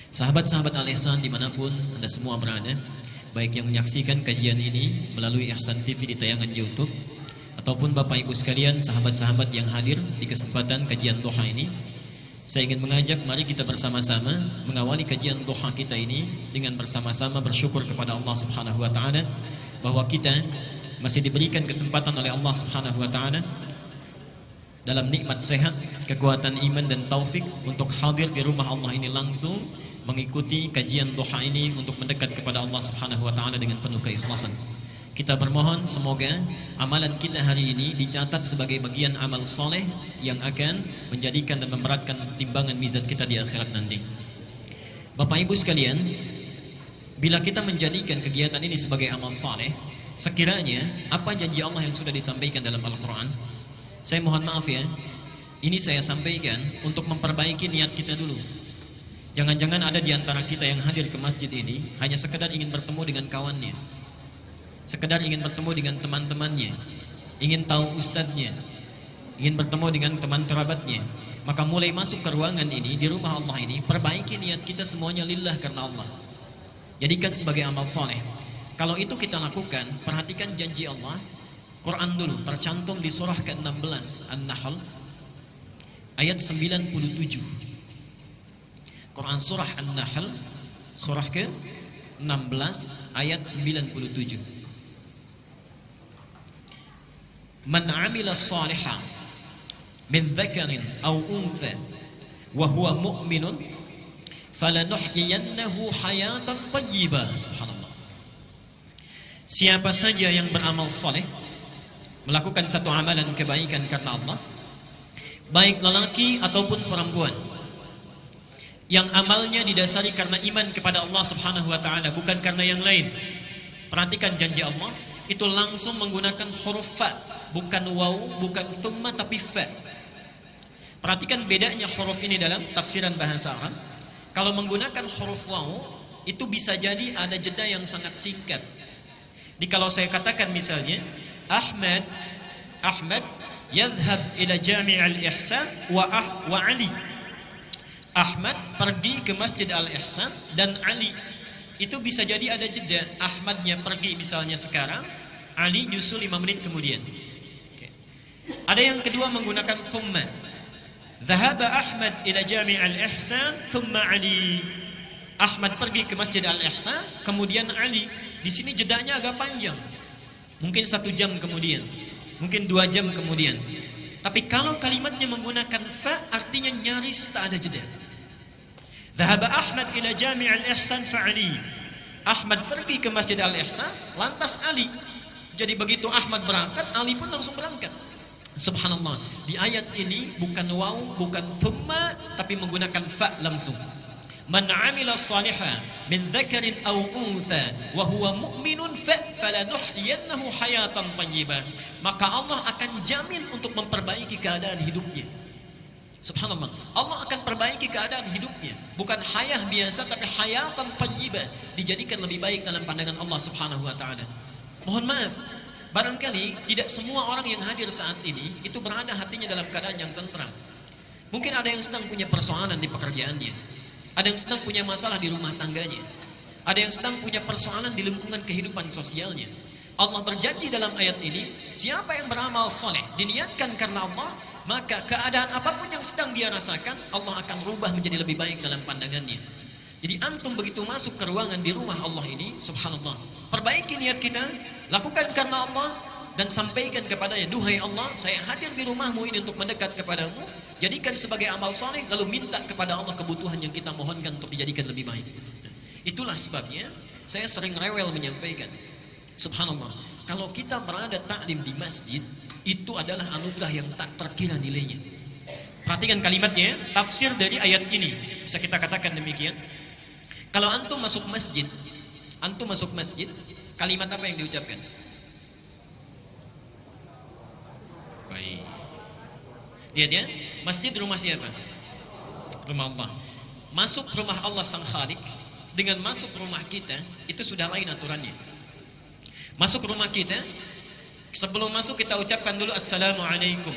Sahabat-sahabat Al-Ihsan dimanapun Anda semua berada, baik yang menyaksikan kajian ini melalui Ihsan TV di tayangan YouTube, ataupun Bapak Ibu sekalian, sahabat-sahabat yang hadir di kesempatan kajian duha ini, saya ingin mengajak mari kita bersama-sama mengawali kajian duha kita ini dengan bersama-sama bersyukur kepada Allah Subhanahu wa taala bahwa kita masih diberikan kesempatan oleh Allah Subhanahu wa taala dalam nikmat sehat, kekuatan iman dan taufik untuk hadir di rumah Allah ini langsung mengikuti kajian duha ini untuk mendekat kepada Allah Subhanahu wa taala dengan penuh keikhlasan. Kita bermohon semoga amalan kita hari ini dicatat sebagai bagian amal soleh yang akan menjadikan dan memberatkan timbangan mizan kita di akhirat nanti. Bapak Ibu sekalian, bila kita menjadikan kegiatan ini sebagai amal soleh, sekiranya apa janji Allah yang sudah disampaikan dalam Al-Quran? Saya mohon maaf ya, ini saya sampaikan untuk memperbaiki niat kita dulu. Jangan-jangan ada di antara kita yang hadir ke masjid ini hanya sekedar ingin bertemu dengan kawannya, sekedar ingin bertemu dengan teman-temannya, ingin tahu ustadznya, ingin bertemu dengan teman kerabatnya. Maka mulai masuk ke ruangan ini, di rumah Allah ini, perbaiki niat kita semuanya lillah karena Allah. Jadikan sebagai amal soleh. Kalau itu kita lakukan, perhatikan janji Allah. Quran dulu, tercantum di surah ke-16 An-Nahl ayat 97. Quran surah An-Nahl surah ke-16 ayat 97. Man 'amila shalihan min dzakarin aw untha wa huwa mu'minun falanuhyiyannahu hayatan thayyibah. Subhanallah. Siapa saja yang beramal saleh, melakukan satu amalan kebaikan karena Allah, baik lelaki ataupun perempuan, yang amalnya didasari karena iman kepada Allah Subhanahu wa taala, bukan karena yang lain. Perhatikan janji Allah, itu langsung menggunakan huruf fa, bukan waw, bukan thumma, tapi fa. Perhatikan bedanya huruf ini dalam tafsiran bahasa Arab. Kalau menggunakan huruf waw, itu bisa jadi ada jeda yang sangat singkat. Jadi kalau saya katakan misalnya Ahmad yadhhab ila Jami' al-Ihsan wa Ali. Ahmad pergi ke Masjid Al-Ihsan dan Ali. Itu bisa jadi ada jeda. Ahmadnya pergi misalnya sekarang, Ali nyusul 5 menit kemudian. Ada yang kedua menggunakan thumma. Dhahaba Ahmad ila Jami' al-Ihsan thumma Ali. Ahmad pergi ke Masjid Al-Ihsan, kemudian Ali. Di sini jedanya agak panjang. Mungkin 1 jam kemudian, mungkin 2 jam kemudian. Tapi kalau kalimatnya menggunakan fa, artinya nyaris tak ada jeda. Dhahaba Ahmad ila Jami' al-Ihsan fa'ali. Ahmad pergi ke Masjid Al-Ihsan, lantas Ali. Jadi begitu Ahmad berangkat, Ali pun langsung berangkat. Subhanallah. Di ayat ini bukan waw, bukan thumma, tapi menggunakan fa langsung. Man 'amila shalihan min dzakarin aw untha wa huwa mu'minun falanuhyiyannahu hayatan thayyibah. Maka Allah akan jamin untuk memperbaiki keadaan hidupnya. Subhanallah. Allah akan perbaiki keadaan hidupnya, bukan hayah biasa tapi hayatan thayyibah, dijadikan lebih baik dalam pandangan Allah Subhanahu wa taala. Mohon maaf, barangkali tidak semua orang yang hadir saat ini itu berada hatinya dalam keadaan yang tentram. Mungkin ada yang sedang punya persoalan di pekerjaannya, ada yang sedang punya masalah di rumah tangganya, ada yang sedang punya persoalan di lingkungan kehidupan sosialnya. Allah berjanji dalam ayat ini, siapa yang beramal soleh, diniatkan karena Allah, maka keadaan apapun yang sedang dia rasakan, Allah akan rubah menjadi lebih baik dalam pandangannya. Jadi antum begitu masuk ke ruangan di rumah Allah ini, subhanallah, perbaiki niat kita, lakukan karena Allah, dan sampaikan kepadanya, duhai Allah, saya hadir di rumahmu ini untuk mendekat kepadamu, jadikan sebagai amal soleh, lalu minta kepada Allah kebutuhan yang kita mohonkan untuk dijadikan lebih baik. Itulah sebabnya saya sering rewel menyampaikan, subhanallah, kalau kita berada taklim di masjid, itu adalah anugerah yang tak terkira nilainya. Perhatikan kalimatnya, tafsir dari ayat ini, bisa kita katakan demikian. Kalau antum masuk masjid, kalimat apa yang diucapkan? Baik. Lihat ya, masjid rumah siapa? Rumah Allah. Masuk rumah Allah Sang Khalik dengan masuk rumah kita, itu sudah lain aturannya. Masuk rumah kita, sebelum masuk kita ucapkan dulu Assalamualaikum.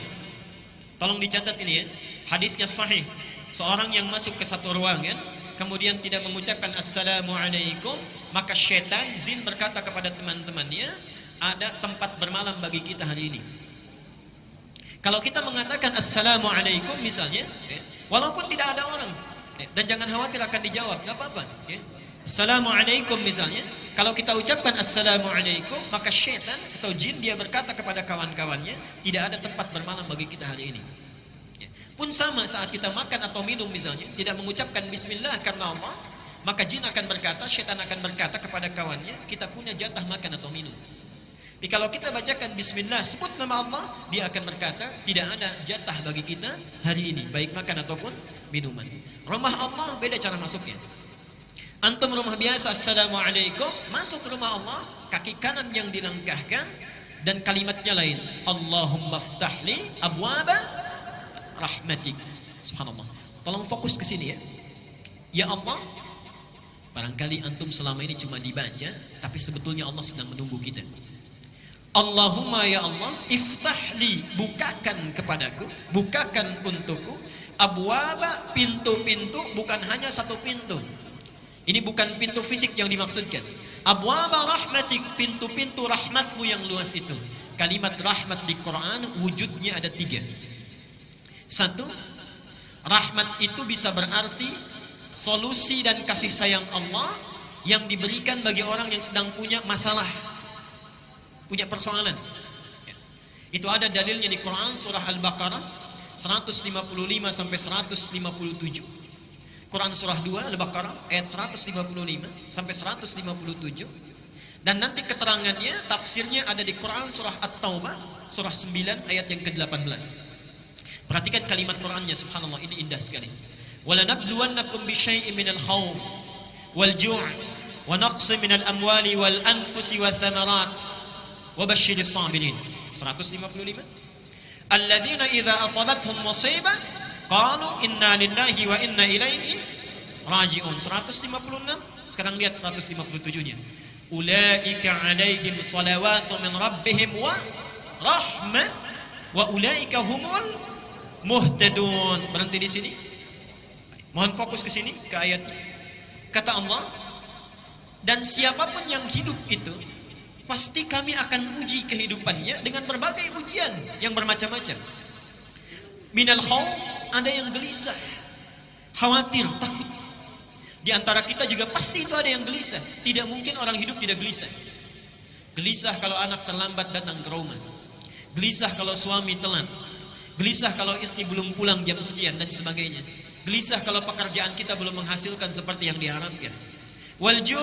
Tolong dicatat ini ya, hadisnya sahih. Seorang yang masuk ke satu ruangan, kemudian tidak mengucapkan assalamualaikum, maka syaitan jin berkata kepada teman-temannya, ada tempat bermalam bagi kita hari ini. Kalau kita mengatakan assalamualaikum misalnya, walaupun tidak ada orang, dan jangan khawatir akan dijawab, nggak apa-apa. Assalamualaikum misalnya, kalau kita ucapkan assalamualaikum, maka syaitan atau jin dia berkata kepada kawan-kawannya, tidak ada tempat bermalam bagi kita hari ini. Pun sama saat kita makan atau minum misalnya, tidak mengucapkan bismillah karena Allah, maka jin akan berkata, syaitan akan berkata kepada kawannya, kita punya jatah makan atau minum. Tapi kalau kita bacakan bismillah, sebut nama Allah, dia akan berkata, tidak ada jatah bagi kita hari ini, baik makan ataupun minuman. Rumah Allah beda cara masuknya. Antum rumah biasa, assalamualaikum, masuk ke rumah Allah, kaki kanan yang dilangkahkan, dan kalimatnya lain, Allahumma ftahli abwaba rahmatik. Subhanallah. Tolong fokus ke sini ya. Ya Allah, barangkali antum selama ini cuma dibaca, tapi sebetulnya Allah sedang menunggu kita. Allahumma ya Allah, iftahli, bukakan kepadaku, bukakan untukku, abwaba, pintu-pintu, bukan hanya satu pintu. Ini bukan pintu fisik yang dimaksudkan. Abwaba rahmatik, pintu-pintu rahmatmu yang luas itu. Kalimat rahmat di Quran wujudnya ada 3. Satu, rahmat itu bisa berarti solusi dan kasih sayang Allah yang diberikan bagi orang yang sedang punya masalah, punya persoalan. Itu ada dalilnya di Quran surah Al-Baqarah 155 sampai 157. Quran surah 2 Al-Baqarah ayat 155 sampai 157. Dan nanti keterangannya, tafsirnya ada di Quran surah At-Taubah surah 9 ayat yang ke-18. Perhatikan kalimat Qurannya, subhanallah, ini indah sekali. وَلَنَبْلُوَنَّكُمْ بِشَيْءٍ مِنَ الْخَوْفِ وَالْجُوعِ وَنَقْصٍ مِنَ الْأَمْوَالِ وَالْأَنْفُسِ وَالثَّمَرَاتِ وَبَشِّرِ الصَّابِرِينَ 155. الَّذِينَ إِذَا أَصَابَتْهُمْ مُصِيبَةٌ قَالُوا إِنَّا لِلَّهِ وَإِنَّا إِلَيْهِ رَاجِعُونَ 156. Sekarang lihat 157-nya. أُولَئِكَ عَلَيْهِمْ صَلَوَاتٌ مِنْ رَبِّهِمْ وَرَحْمَةٌ وَأُولَئِكَ هُمُ muhtadun. Berhenti di sini. Mohon fokus ke sini, ke ayatnya. Kata Allah, dan siapapun yang hidup itu, pasti kami akan uji kehidupannya dengan berbagai ujian yang bermacam-macam. Minal khauf, ada yang gelisah, khawatir, takut. Di antara kita juga pasti itu ada yang gelisah. Tidak mungkin orang hidup tidak gelisah. Gelisah kalau anak terlambat datang ke rumah. Gelisah kalau suami telat. Gelisah kalau istri belum pulang jam sekian dan sebagainya. Gelisah kalau pekerjaan kita belum menghasilkan seperti yang diharapkan. Wal ju',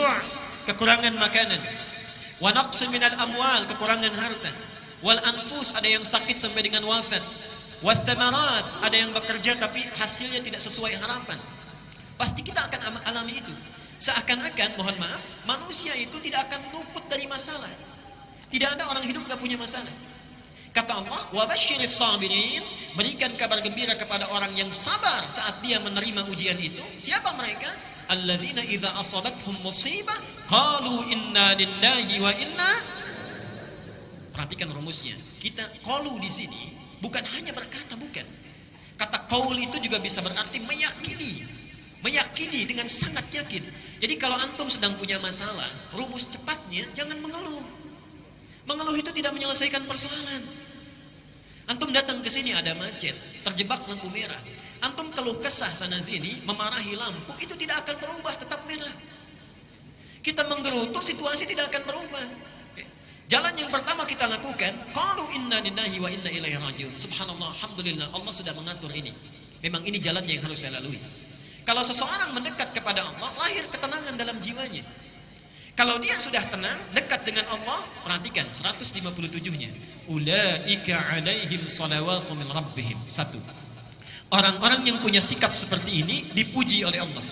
kekurangan makanan. Wa naqsin minal amwal, kekurangan harta. Wal anfus, ada yang sakit sampai dengan wafat. Wath thamarat, ada yang bekerja tapi hasilnya tidak sesuai harapan. Pasti kita akan alami itu. Seakan-akan, mohon maaf, manusia itu tidak akan luput dari masalah. Tidak ada orang hidup gak punya masalah. Kata Allah, wabashiris sabirin, berikan kabar gembira kepada orang yang sabar saat dia menerima ujian itu. Siapa mereka? Alladzina idza asabathum musibah qalu inna lillahi wa inna. Perhatikan rumusnya. Kita qalu di sini bukan hanya berkata, bukan. Kata qaul itu juga bisa berarti meyakini. Meyakini dengan sangat yakin. Jadi kalau antum sedang punya masalah, rumus cepatnya jangan mengeluh. Mengeluh itu tidak menyelesaikan persoalan. Antum datang ke sini ada macet, terjebak lampu merah. Antum keluh kesah sana sini, memarahi lampu, itu tidak akan berubah, tetap merah. Kita menggerutu, situasi tidak akan berubah. Jalan yang pertama kita lakukan, qalu inna lillahi wa inna ilaihi rajiun. Subhanallah, alhamdulillah, Allah sudah mengatur ini. Memang ini jalannya yang harus saya lalui. Kalau seseorang mendekat kepada Allah, lahir ketenangan dalam jiwanya. Kalau dia sudah tenang, dekat dengan Allah, perhatikan 157-nya. Ulaika alaihim salawatu min rabbihim. 1. Orang-orang yang punya sikap seperti ini dipuji oleh Allah.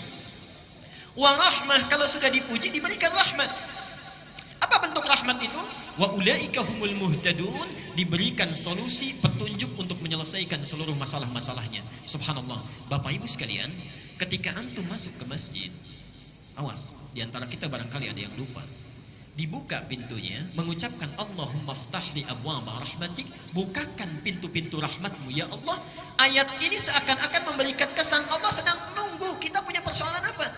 Wa rahmah, kalau sudah dipuji diberikan rahmat. Apa bentuk rahmat itu? Wa ulaika humul muhtadun, diberikan solusi, petunjuk untuk menyelesaikan seluruh masalah-masalahnya. Subhanallah. Bapak Ibu sekalian, ketika antum masuk ke masjid, awas, di antara kita barangkali ada yang lupa. Dibuka pintunya, mengucapkan Allahumma ftahli abwaba rahmatik, bukakan pintu-pintu rahmatmu ya Allah. Ayat ini seakan-akan memberikan kesan Allah sedang menunggu kita punya persoalan apa.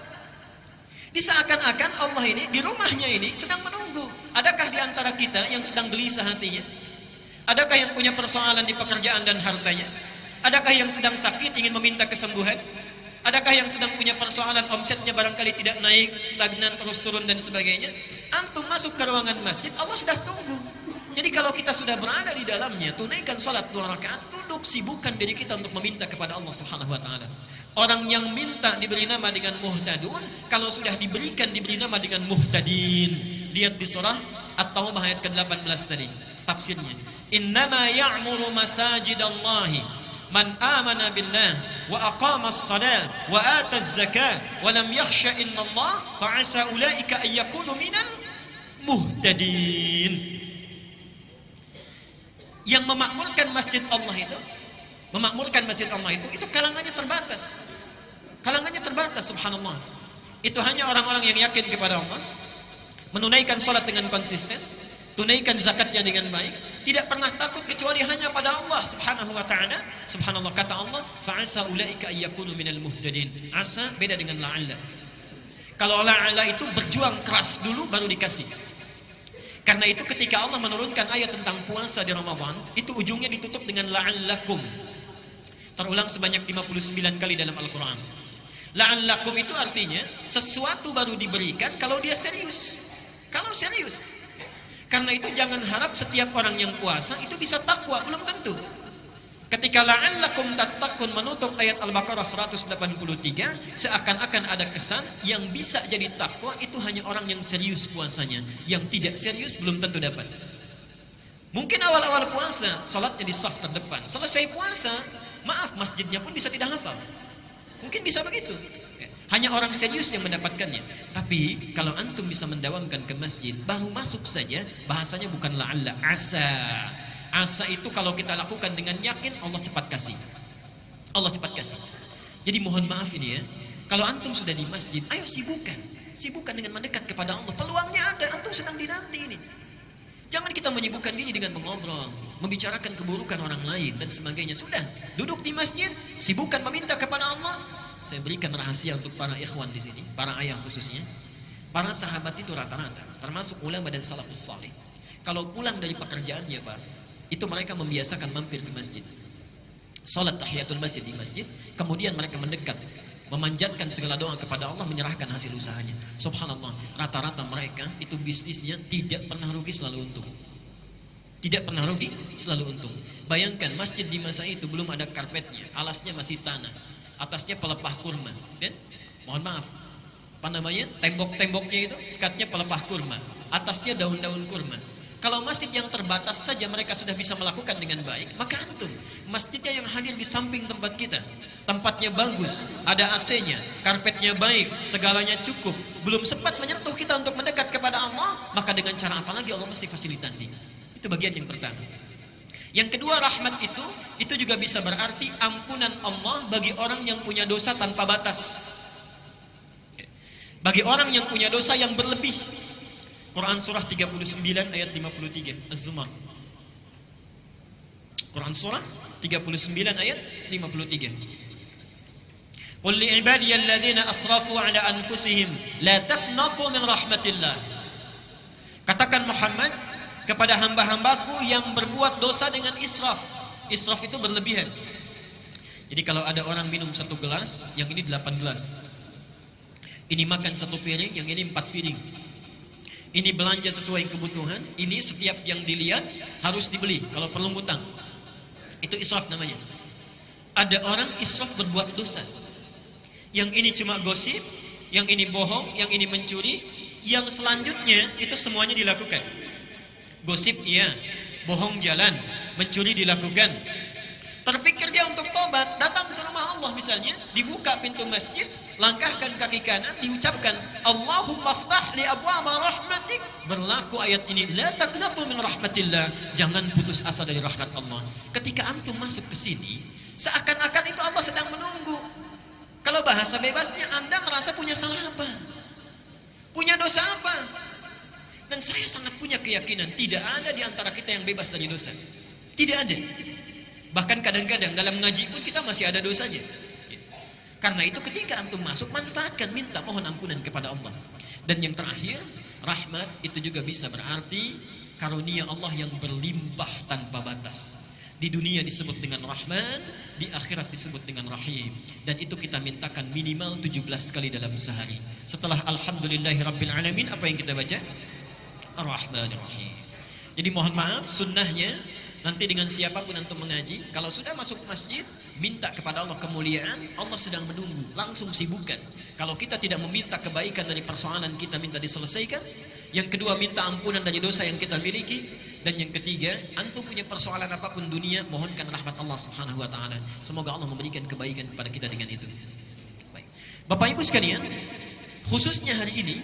Di seakan-akan Allah ini di rumahnya ini sedang menunggu. Adakah di antara kita yang sedang gelisah hatinya? Adakah yang punya persoalan di pekerjaan dan hartanya? Adakah yang sedang sakit ingin meminta kesembuhan? Adakah yang sedang punya persoalan omsetnya barangkali tidak naik, stagnan, terus turun dan sebagainya? Antum masuk ke ruangan masjid, Allah sudah tunggu. Jadi kalau kita sudah berada di dalamnya, tunaikan salat 2 rakaat, duduk sibukkan diri kita untuk meminta kepada Allah Subhanahu wa taala. Orang yang minta diberi nama dengan muhtadun, kalau sudah diberikan diberi nama dengan muhtadin. Lihat di surah At-Taubah ayat ke-18 tadi, tafsirnya. Innama ya'muru masajidallahi man amana billah wa aqama as-salah wa ata az-zakah wa lam yakhsha illallah fa 'asa ulaika ay yakunu minal muhtadin. Yang memakmurkan masjid Allah itu kalangannya terbatas. Kalangannya terbatas, subhanallah. Itu hanya orang-orang yang yakin kepada Allah, menunaikan salat dengan konsisten, tunaikan zakatnya dengan baik, tidak pernah takut kecuali hanya pada Allah Subhanahu wa taala. Subhanallah, kata Allah, fa'asa ulaika ayyakunu minal muhtadin. Asa beda dengan la'alla. Kalau la'alla itu berjuang keras dulu baru dikasih. Karena itu ketika Allah menurunkan ayat tentang puasa di Ramadan, itu ujungnya ditutup dengan la'allakum. Terulang sebanyak 59 kali dalam Al-Quran. La'allakum itu artinya sesuatu baru diberikan kalau dia serius. Kalau serius. Karena itu jangan harap setiap orang yang puasa itu bisa takwa, belum tentu. Ketika la'allakum tattaqun menutup ayat Al-Baqarah 183, seakan-akan ada kesan yang bisa jadi takwa itu hanya orang yang serius puasanya. Yang tidak serius belum tentu dapat. Mungkin awal-awal puasa salatnya di saf terdepan, selesai puasa, maaf, masjidnya pun bisa tidak hafal. Mungkin bisa begitu. Hanya orang serius yang mendapatkannya. Tapi kalau antum bisa mendawamkan ke masjid, baru masuk saja, bahasanya bukan la'alla, asa. Asa itu kalau kita lakukan dengan yakin, Allah cepat kasih. Allah cepat kasih. Jadi mohon maaf ini ya, kalau antum sudah di masjid, ayo sibukkan dengan mendekat kepada Allah. Peluangnya ada, antum sedang dinanti ini. Jangan kita menyibukkan diri dengan mengobrol, membicarakan keburukan orang lain dan sebagainya. Sudah, duduk di masjid, sibukkan meminta kepada Allah. Saya berikan rahasia untuk para ikhwan di sini, para ayah khususnya. Para sahabat itu rata-rata, termasuk ulama dan salafus salih, kalau pulang dari pekerjaannya, Pak, itu mereka membiasakan mampir ke masjid, salat tahiyatul masjid di masjid, kemudian mereka mendekat, memanjatkan segala doa kepada Allah, menyerahkan hasil usahanya. Subhanallah, rata-rata mereka itu bisnisnya tidak pernah rugi, selalu untung. Tidak pernah rugi, selalu untung. Bayangkan masjid di masa itu belum ada karpetnya, alasnya masih tanah, atasnya pelepah kurma, dan mohon maaf, apa namanya, tembok-temboknya itu sekatnya pelepah kurma, atasnya daun-daun kurma. Kalau masjid yang terbatas saja mereka sudah bisa melakukan dengan baik, maka antum, masjidnya yang hadir di samping tempat kita, tempatnya bagus, ada AC-nya, karpetnya baik, segalanya cukup, belum sempat menyentuh kita untuk mendekat kepada Allah, maka dengan cara apa lagi Allah mesti fasilitasi. Itu bagian yang pertama. Yang kedua, rahmat itu juga bisa berarti ampunan Allah bagi orang yang punya dosa tanpa batas. Bagi orang yang punya dosa yang berlebih. Quran surah 39 ayat 53, Az-Zumar. Quran surah 39 ayat 53. Qul li'ibadiyalladzina asrafu ala anfusihim la taqnatu min rahmatillah. Katakan Muhammad kepada hamba-hambaku yang berbuat dosa dengan israf. Israf itu berlebihan. Jadi kalau ada orang minum 1 gelas, yang ini 8 gelas. Ini makan 1 piring, yang ini 4 piring. Ini belanja sesuai kebutuhan, ini setiap yang dilihat harus dibeli, kalau perlu ngutang. Itu israf namanya. Ada orang israf berbuat dosa. Yang ini cuma gosip, yang ini bohong, yang ini mencuri, yang selanjutnya itu semuanya dilakukan. Gosip iya, bohong jalan, mencuri dilakukan. Terpikir dia untuk tobat, datang ke rumah Allah misalnya, dibuka pintu masjid, langkahkan kaki kanan, diucapkan Allahumma ftah li abwaba rahmatik. Berlaku ayat ini, la taqnatu min rahmatillah, jangan putus asa dari rahmat Allah. Ketika antum masuk ke sini, seakan-akan itu Allah sedang menunggu. Kalau bahasa bebasnya, Anda merasa punya salah apa? Punya dosa apa? Dan saya sangat punya keyakinan tidak ada di antara kita yang bebas dari dosa. Tidak ada. Bahkan kadang-kadang dalam ngaji pun kita masih ada dosanya. Karena itu ketika antum masuk, manfaatkan, minta mohon ampunan kepada Allah. Dan yang terakhir, rahmat itu juga bisa berarti karunia Allah yang berlimpah tanpa batas. Di dunia disebut dengan Rahman, di akhirat disebut dengan Rahim. Dan itu kita mintakan minimal 17 kali dalam sehari. Setelah Alhamdulillahirabbil alamin, apa yang kita baca? Ar-Rahmanir Rahim. Jadi mohon maaf, sunnahnya nanti dengan siapapun antum mengaji, kalau sudah masuk masjid, minta kepada Allah kemuliaan, Allah sedang menunggu, langsung sibukkan. Kalau kita tidak meminta kebaikan dari persoalan kita, minta diselesaikan. Yang kedua, minta ampunan dari dosa yang kita miliki. Dan yang ketiga, antum punya persoalan apapun dunia, mohonkan rahmat Allah Subhanahu wa taala. Semoga Allah memberikan kebaikan kepada kita dengan itu. Baik. Bapak Ibu sekalian, khususnya hari ini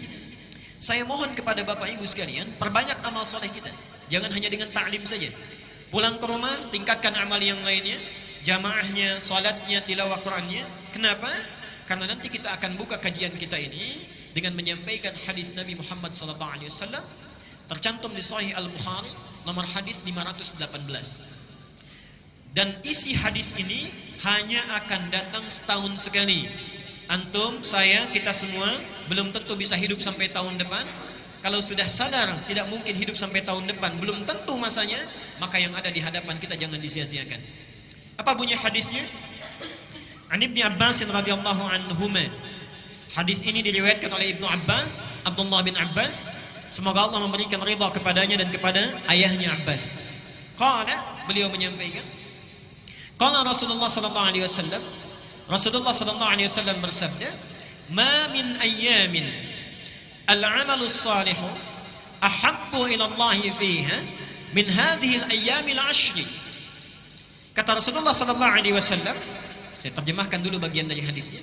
saya mohon kepada Bapak Ibu sekalian, perbanyak amal soleh kita. Jangan hanya dengan ta'lim saja. Pulang ke rumah, tingkatkan amal yang lainnya, jamaahnya, salatnya, tilawah Qur'annya. Kenapa? Karena nanti kita akan buka kajian kita ini dengan menyampaikan hadis Nabi Muhammad SAW tercantum di Sahih Al-Bukhari nomor hadis 518. Dan isi hadis ini hanya akan datang setahun sekali. Antum, saya, kita semua belum tentu bisa hidup sampai tahun depan. Kalau sudah sadar tidak mungkin hidup sampai tahun depan, belum tentu masanya, maka yang ada di hadapan kita jangan disia-siakan. Apa bunyi hadisnya? An Ibnu Abbas radhiyallahu anhuma. Hadis ini diriwayatkan oleh Ibnu Abbas, Abdullah bin Abbas. Semoga Allah memberikan ridha kepadanya dan kepada ayahnya Abbas. Qala, beliau menyampaikan, qala Rasulullah sallallahu alaihi wasallam, Rasulullah sallallahu alaihi wasallam bersabda, "Ma min ayyamin al-'amalu shalihu ahabbu ila Allah fiha min hadhihi al-ayyam al-'ashr." Kata Rasulullah sallallahu alaihi wasallam, saya terjemahkan dulu bagian dari hadisnya.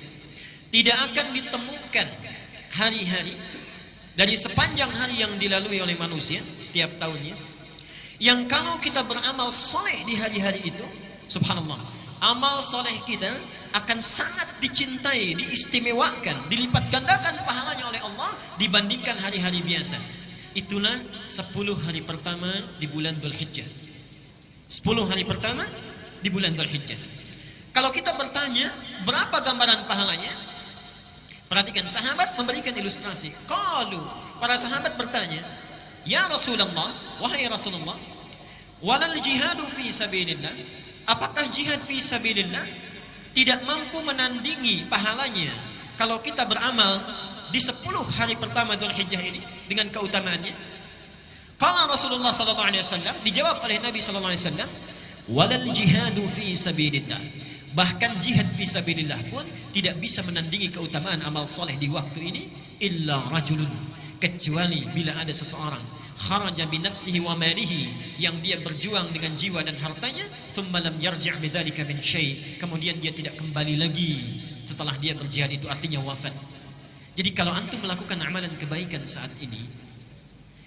Tidak akan ditemukan hari-hari dari sepanjang hari yang dilalui oleh manusia setiap tahunnya, yang kalau kita beramal soleh di hari-hari itu, subhanallah, amal soleh kita akan sangat dicintai, diistimewakan, dilipat gandakan pahalanya oleh Allah dibandingkan hari-hari biasa. Itulah 10 hari pertama di bulan Dzulhijjah. 10 hari pertama di bulan Dzulhijjah. Kalau kita bertanya berapa gambaran pahalanya, perhatikan, sahabat memberikan ilustrasi. Qalu, para sahabat bertanya, "Ya Rasulullah, wahai Rasulullah, walal jihadu fi sabilillah?" Apakah jihad fi sabilillah tidak mampu menandingi pahalanya kalau kita beramal di 10 hari pertama Dzulhijjah ini dengan keutamaannya? Qala Rasulullah sallallahu alaihi wasallam, dijawab oleh Nabi sallallahu alaihi wasallam, "Walal jihadu fi sabilillah." Bahkan jihad fisabilillah pun tidak bisa menandingi keutamaan amal soleh di waktu ini, illa rajulun, kecuali bila ada seseorang kharaja bi nafsihi wa malihi, yang dia berjuang dengan jiwa dan hartanya, thumma lam yarji' bidzalika min syai', kemudian dia tidak kembali lagi setelah dia berjihad, itu artinya wafat. Jadi kalau antum melakukan amalan kebaikan saat ini,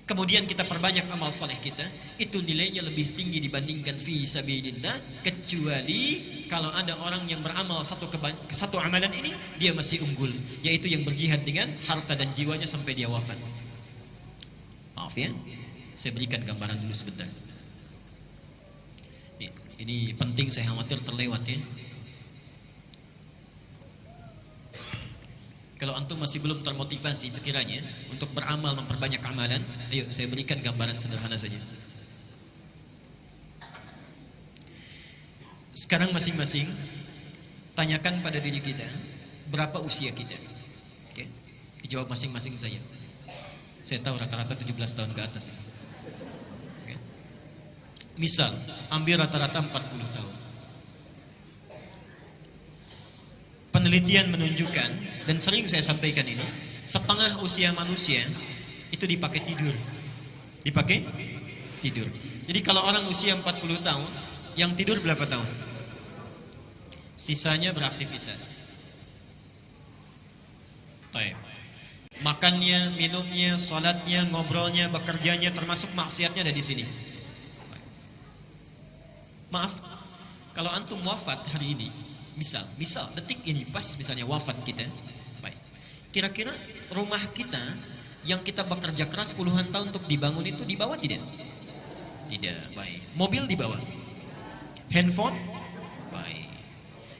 kemudian kita perbanyak amal soleh kita, itu nilainya lebih tinggi dibandingkan fi sabilillah, kecuali kalau ada orang yang beramal satu amalan ini, dia masih unggul, yaitu yang berjihad dengan harta dan jiwanya sampai dia wafat. Maaf ya, saya berikan gambaran dulu sebentar. Ini penting, saya khawatir terlewat ya. Kalau antum masih belum termotivasi sekiranya untuk beramal, memperbanyak amalan, ayo saya berikan gambaran sederhana saja. Sekarang masing-masing tanyakan pada diri kita, berapa usia kita? Oke, dijawab masing-masing saja. Saya tahu rata-rata 17 tahun ke atas. Oke. Misal, ambil rata-rata 40 tahun. Penelitian menunjukkan, dan sering saya sampaikan ini, setengah usia manusia itu dipakai tidur. Dipakai tidur. Jadi kalau orang usia 40 tahun, yang tidur berapa tahun? Sisanya beraktivitas. Taib. Makannya, minumnya, salatnya, ngobrolnya, bekerjanya, termasuk maksiatnya ada di sini. Maaf, kalau antum wafat hari ini, misal detik ini pas misalnya wafat kita, baik. Kira-kira rumah kita yang kita bekerja keras puluhan tahun untuk dibangun itu dibawa tidak? Tidak, baik. Mobil dibawa? Handphone? Baik.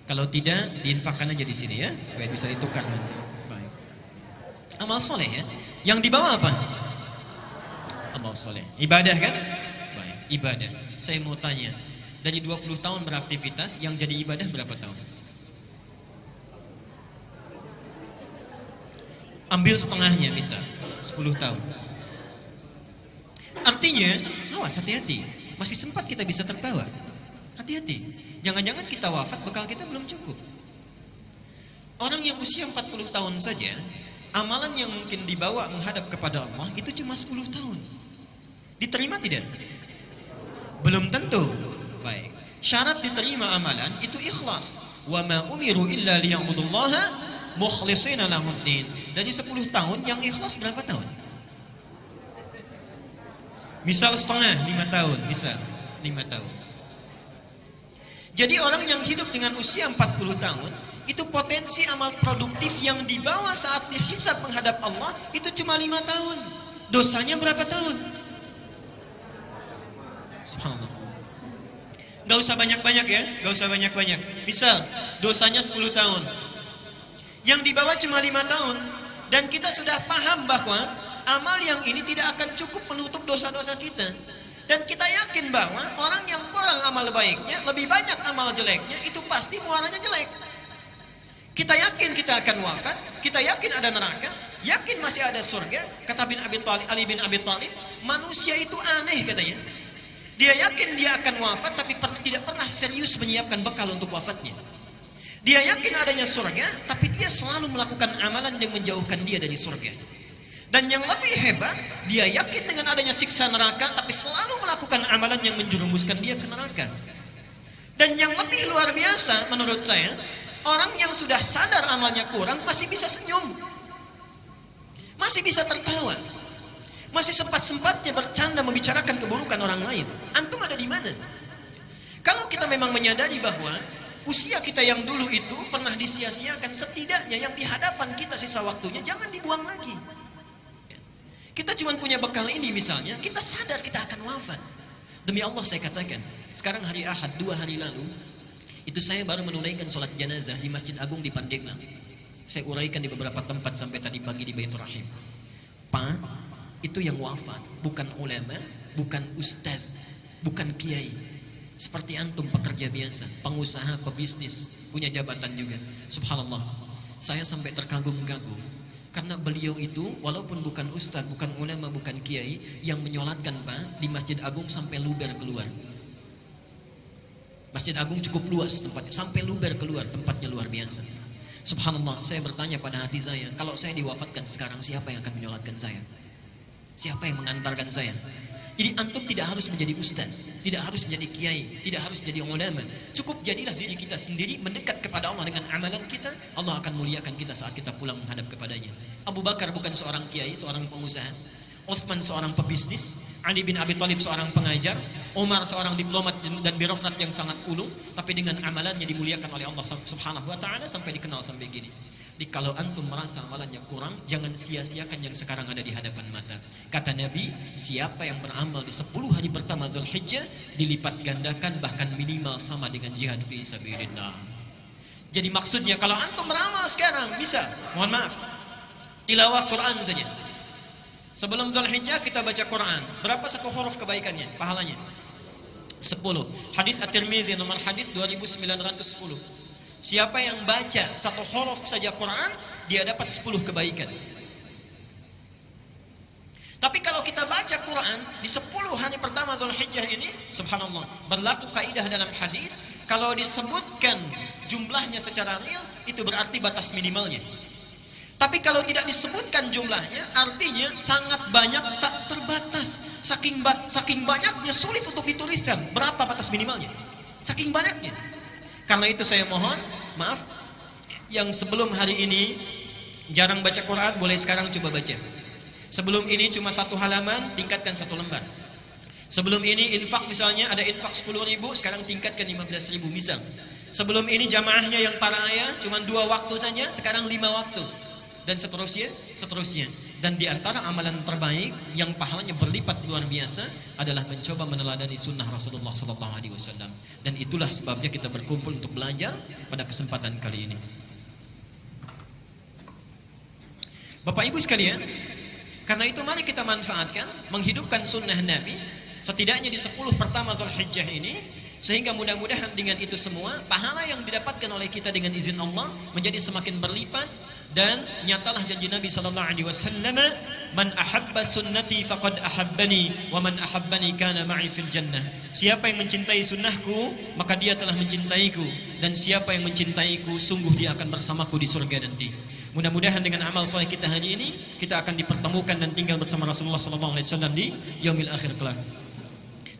Kalau tidak, diinfakkan aja di sini ya, supaya bisa ditukar nanti. Baik. Amal soleh ya. Yang dibawa apa? Amal soleh. Ibadah kan? Baik, ibadah. Saya mau tanya, dari 20 tahun beraktivitas, yang jadi ibadah berapa tahun? Ambil setengahnya bisa, 10 tahun. Artinya, awas, hati-hati. Masih sempat kita bisa tertawa. Hati-hati. Jangan-jangan kita wafat, bekal kita belum cukup. Orang yang usia 40 tahun saja, amalan yang mungkin dibawa menghadap kepada Allah itu cuma 10 tahun. Diterima tidak? Belum tentu. Baik. Syarat diterima amalan itu ikhlas. Wa ma umiru illa liya'budullaha mukhlishina lahuddin. Dari 10 tahun yang ikhlas berapa tahun? Misal setengah, 5 tahun, misal 5 tahun. Jadi orang yang hidup dengan usia 40 tahun, itu potensi amal produktif yang dibawa saat dihisab menghadap Allah itu cuma 5 tahun. Dosanya berapa tahun? Subhanallah. Gak usah banyak-banyak ya, gak usah banyak-banyak. Misal, dosanya 10 tahun. Yang dibawa cuma 5 tahun. Dan kita sudah paham bahwa amal yang ini tidak akan cukup menutup dosa-dosa kita. Dan kita yakin bahwa orang yang kurang amal baiknya, lebih banyak amal jeleknya, itu pasti muaranya jelek. Kita yakin kita akan wafat, kita yakin ada neraka, yakin masih ada surga. Kata Ali bin Abi Thalib, manusia itu aneh katanya. Dia yakin dia akan wafat, tapi tidak pernah serius menyiapkan bekal untuk wafatnya. Dia yakin adanya surga, tapi dia selalu melakukan amalan yang menjauhkan dia dari surga. Dan yang lebih hebat, dia yakin dengan adanya siksa neraka, tapi selalu melakukan amalan yang menjerumuskan dia ke neraka. Dan yang lebih luar biasa menurut saya, orang yang sudah sadar amalnya kurang masih bisa senyum, masih bisa tertawa, masih sempat-sempatnya bercanda membicarakan keburukan orang lain. Antum ada di mana? Kalau kita memang menyadari bahwa usia kita yang dulu itu pernah disia-siakan, setidaknya yang di hadapan kita sisa waktunya jangan dibuang lagi. Kita cuma punya bekal ini misalnya, kita sadar kita akan wafat. Demi Allah saya katakan, sekarang hari Ahad 2 hari lalu, itu saya baru menunaikan sholat jenazah di Masjid Agung di Pandeglang. Saya uraikan di beberapa tempat sampai tadi pagi di Baitur Rahim. Pak, itu yang wafat, bukan ulama, bukan ustaz, bukan kiai. Seperti antum pekerja biasa, pengusaha, pebisnis, punya jabatan juga. Subhanallah, saya sampai terkagum-kagum. Karena beliau itu walaupun bukan ustaz, bukan ulama, bukan kiai, yang menyolatkan Pak di Masjid Agung sampai luber keluar. Masjid Agung cukup luas tempatnya, sampai luber keluar, tempatnya luar biasa. Subhanallah, saya bertanya pada hati saya, kalau saya diwafatkan sekarang, siapa yang akan menyolatkan saya? Siapa yang mengantarkan saya? Jadi antum tidak harus menjadi ustaz, tidak harus menjadi kiai, tidak harus menjadi ulama. Cukup jadilah diri kita sendiri mendekat kepada Allah dengan amalan kita. Allah akan muliakan kita saat kita pulang menghadap kepadanya. Abu Bakar bukan seorang kiai, seorang pengusaha. Utsman seorang pebisnis, Ali bin Abi Thalib seorang pengajar, Umar seorang diplomat dan birokrat yang sangat ulung, tapi dengan amalannya dimuliakan oleh Allah Subhanahu wa taala sampai dikenal sampai gini. Jadi kalau antum merasa amalannya kurang, jangan sia-siakan yang sekarang ada di hadapan mata. Kata Nabi, siapa yang beramal di 10 hari pertama Dzulhijjah dilipat gandakan bahkan minimal sama dengan jihad fi sabilillah. Jadi maksudnya kalau antum beramal sekarang bisa, mohon maaf, tilawah Quran saja. Sebelum Dzulhijjah kita baca Quran, berapa satu huruf kebaikannya, pahalanya? 10. Hadis At-Tirmidzi nomor hadis 2910. Siapa yang baca satu huruf saja Quran, dia dapat 10 kebaikan. Tapi kalau kita baca Quran di 10 hari pertama Dzulhijjah ini, subhanallah, berlaku kaidah dalam hadis, kalau disebutkan jumlahnya secara real, itu berarti batas minimalnya. Tapi kalau tidak disebutkan jumlahnya, artinya sangat banyak, tak terbatas. Saking banyaknya sulit untuk dituliskan berapa batas minimalnya. Saking banyaknya. Karena itu saya mohon, maaf, yang sebelum hari ini jarang baca Quran, boleh sekarang coba baca. Sebelum ini cuma 1 halaman, tingkatkan 1 lembar. Sebelum ini infak misalnya, ada infak 10.000, sekarang tingkatkan 15.000 misal. Sebelum ini jamaahnya yang para ayah, cuma 2 waktu saja, sekarang 5 waktu. Dan seterusnya, seterusnya. Dan di antara amalan terbaik yang pahalanya berlipat luar biasa adalah mencoba meneladani sunnah Rasulullah SAW. Dan itulah sebabnya kita berkumpul untuk belajar pada kesempatan kali ini. Bapak Ibu sekalian, karena itu mari kita manfaatkan menghidupkan sunnah Nabi setidaknya di 10 pertama Dzulhijjah ini, sehingga mudah-mudahan dengan itu semua pahala yang didapatkan oleh kita dengan izin Allah menjadi semakin berlipat. Dan nyatalah janji Nabi sallallahu alaihi wasallam, "Man ahabba sunnati faqad ahabbani wa man ahabbani kana ma'i fil jannah." Siapa yang mencintai sunnahku, maka dia telah mencintaiku, dan siapa yang mencintaiku, sungguh dia akan bersamaku di surga nanti. Mudah-mudahan dengan amal soleh kita hari ini, kita akan dipertemukan dan tinggal bersama Rasulullah sallallahu alaihi wasallam di yaumil akhir kelak.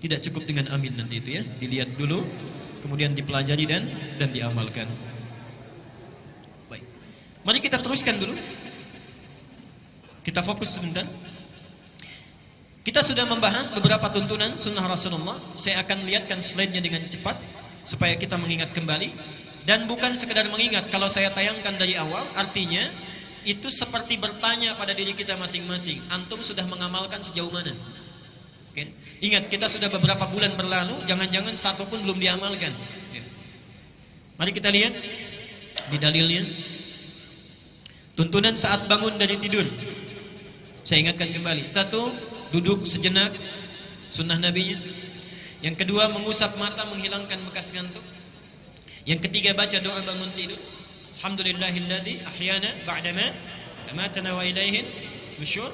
Tidak cukup dengan amin nanti itu ya, dilihat dulu, kemudian dipelajari dan diamalkan. Baik, mari kita teruskan dulu. Kita fokus sebentar. Kita sudah membahas beberapa tuntunan sunnah Rasulullah. Saya akan lihatkan slide-nya dengan cepat supaya kita mengingat kembali. Dan bukan sekedar mengingat, kalau saya tayangkan dari awal, artinya itu seperti bertanya pada diri kita masing-masing. Antum sudah mengamalkan sejauh mana? Okay. Ingat, kita sudah beberapa bulan berlalu, jangan-jangan satu pun belum diamalkan. Okay. Mari kita lihat di dalilnya. Tuntunan saat bangun dari tidur. Saya ingatkan kembali. 1, duduk sejenak, sunnah Nabi-nya. Yang kedua, mengusap mata menghilangkan bekas ngantuk. Yang ketiga, baca doa bangun tidur. Alhamdulillahilladzi ahyana ba'dama amatana wa ilaihin nusyur.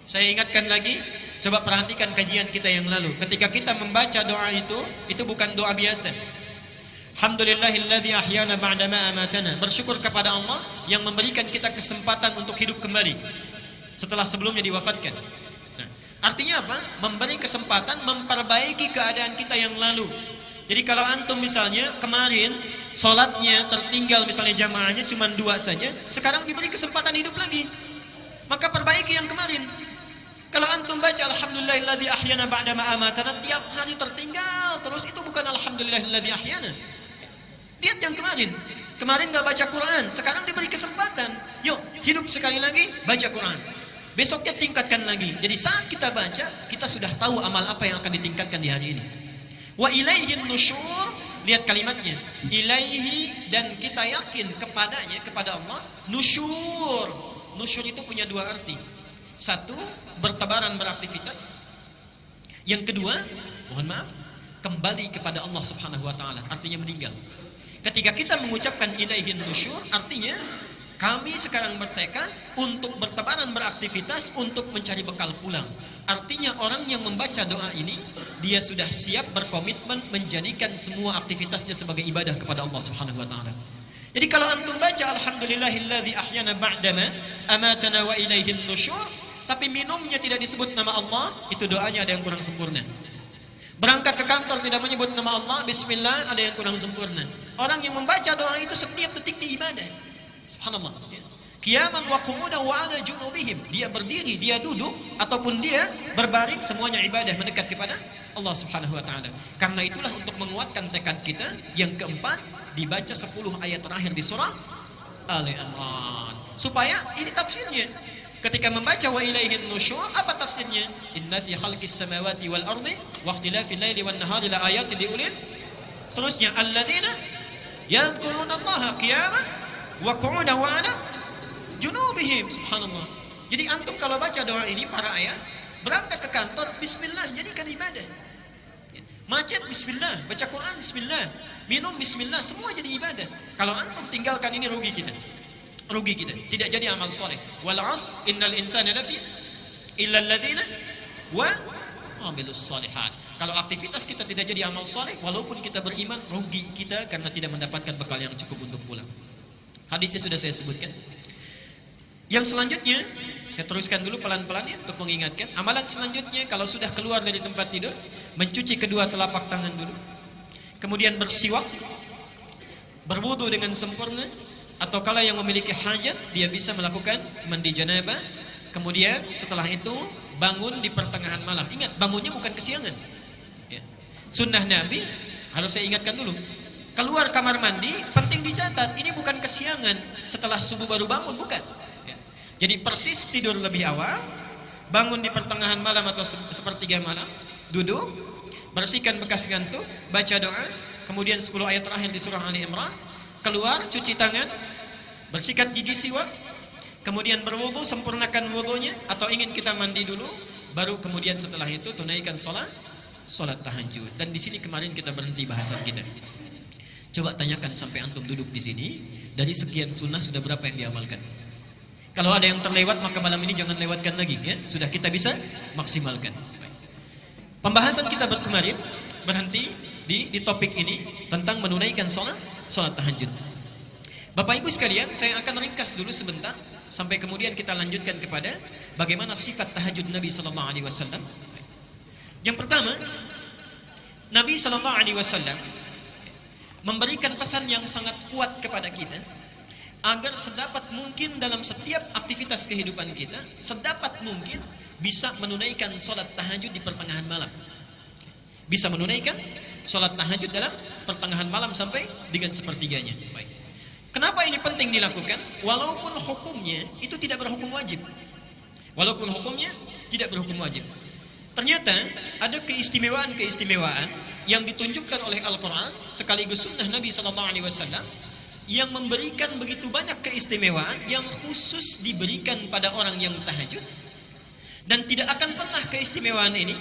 Saya ingatkan lagi, coba perhatikan kajian kita yang lalu. Ketika kita membaca doa itu bukan doa biasa. Alhamdulillahilladzi ahyana ba'dama amatana. Bersyukur kepada Allah yang memberikan kita kesempatan untuk hidup kembali setelah sebelumnya diwafatkan. Nah, artinya apa? Memberi kesempatan memperbaiki keadaan kita yang lalu. Jadi kalau antum misalnya kemarin sholatnya tertinggal, misalnya jamaahnya cuma 2 saja, sekarang diberi kesempatan hidup lagi, maka perbaiki yang kemarin. Kalau antum baca alhamdulillahilladzi ahyana ba'dama amatana tiap hari tertinggal terus, itu bukan alhamdulillahilladzi ahyana. Lihat yang kemarin. Kemarin gak baca Quran, sekarang diberi kesempatan. Yuk, hidup sekali lagi, baca Quran. Besoknya tingkatkan lagi. Jadi saat kita baca, kita sudah tahu amal apa yang akan ditingkatkan di hari ini. Wa ilaihin nusyur, lihat kalimatnya. Ilaihi, dan kita yakin kepadanya, kepada Allah. Nusyur. Nusyur itu punya 2 arti. 1, bertebaran beraktivitas. Yang kedua, mohon maaf, kembali kepada Allah Subhanahu wa taala, artinya meninggal. Ketika kita mengucapkan ilaihin nusyur, artinya kami sekarang bertekad untuk bertebaran beraktivitas untuk mencari bekal pulang. Artinya orang yang membaca doa ini, dia sudah siap berkomitmen menjadikan semua aktivitasnya sebagai ibadah kepada Allah Subhanahu wa taala. Jadi kalau antum baca alhamdulillahilladzi ahyana ba'dama amatana wa ilaihin nusyur, tapi minumnya tidak disebut nama Allah, itu doanya ada yang kurang sempurna. Berangkat ke kantor tidak menyebut nama Allah, bismillah, ada yang kurang sempurna. Orang yang membaca doa itu setiap detik di ibadah. Subhanallah. Qiyaman wa qu'udan wa 'ala junubihim. Dia berdiri, dia duduk, ataupun dia berbaring, semuanya ibadah mendekat kepada Allah Subhanahu wa taala. Karena itulah untuk menguatkan tekad kita, yang keempat, dibaca 10 ayat terakhir di surah Ali Imran. Supaya ini tafsirnya. Ketika membaca wa ilaihin nusyur, apa tafsirnya? Inna fi khalqis samawati wal ardi wa ikhtilafil laili wan nahari la ayatin liulil. Seterusnya, alladzina yadhkuruna Allaha qiyaman wa qu'udan wa 'ala junubihim. Subhanallah. Jadi antum kalau baca doa ini, para ayah, berangkat ke kantor, bismillah, jadikan ibadah. Macet, bismillah. Baca Quran, bismillah. Minum, bismillah. Semua jadi ibadah. Kalau antum tinggalkan ini, rugi kita. Rugi kita, tidak jadi amal soleh. Wal 'asr innal insana lafi illa alladzina wa amilus solihat. Kalau aktivitas kita tidak jadi amal soleh, walaupun kita beriman, rugi kita karena tidak mendapatkan bekal yang cukup untuk pulang. Hadisnya sudah saya sebutkan. Yang selanjutnya, saya teruskan dulu pelan-pelan ya untuk mengingatkan. Amalan selanjutnya, kalau sudah keluar dari tempat tidur, mencuci kedua telapak tangan dulu, kemudian bersiwak, berwudu dengan sempurna. Atau kalau yang memiliki hajat, dia bisa melakukan mandi janabah. Kemudian setelah itu bangun di pertengahan malam. Ingat, bangunnya bukan kesiangan ya. Sunnah Nabi, harus saya ingatkan dulu, keluar kamar mandi penting dicatat. Ini bukan kesiangan setelah subuh baru bangun, bukan ya. Jadi persis tidur lebih awal, bangun di pertengahan malam atau sepertiga malam, duduk, bersihkan bekas ngantuk, baca doa, kemudian 10 ayat terakhir di surah Ali Imran, keluar, cuci tangan, bersikat gigi siwak, kemudian berwudu, sempurnakan wudunya, atau ingin kita mandi dulu, baru kemudian setelah itu tunaikan salat tahajud. Dan di sini kemarin kita berhenti bahasan kita. Coba tanyakan sampai antum duduk di sini, dari sekian sunnah sudah berapa yang diamalkan? Kalau ada yang terlewat maka malam ini jangan lewatkan lagi ya. Sudah kita bisa maksimalkan. Pembahasan kita kemarin berhenti di topik ini tentang menunaikan salat tahajud. Bapak Ibu sekalian, saya akan ringkas dulu sebentar sampai kemudian kita lanjutkan kepada bagaimana sifat tahajud Nabi sallallahu alaihi wasallam. Yang pertama, Nabi sallallahu alaihi wasallam memberikan pesan yang sangat kuat kepada kita agar sedapat mungkin dalam setiap aktivitas kehidupan kita, sedapat mungkin bisa menunaikan salat tahajud di pertengahan malam. Bisa menunaikan salat tahajud dalam pertengahan malam sampai dengan sepertiganya. Baik. Kenapa ini penting dilakukan? Walaupun hukumnya itu tidak berhukum wajib. Walaupun hukumnya tidak berhukum wajib. Ternyata ada keistimewaan-keistimewaan yang ditunjukkan oleh Al-Quran sekaligus sunnah Nabi SAW yang memberikan begitu banyak keistimewaan yang khusus diberikan pada orang yang tahajud, dan tidak akan pernah keistimewaan ini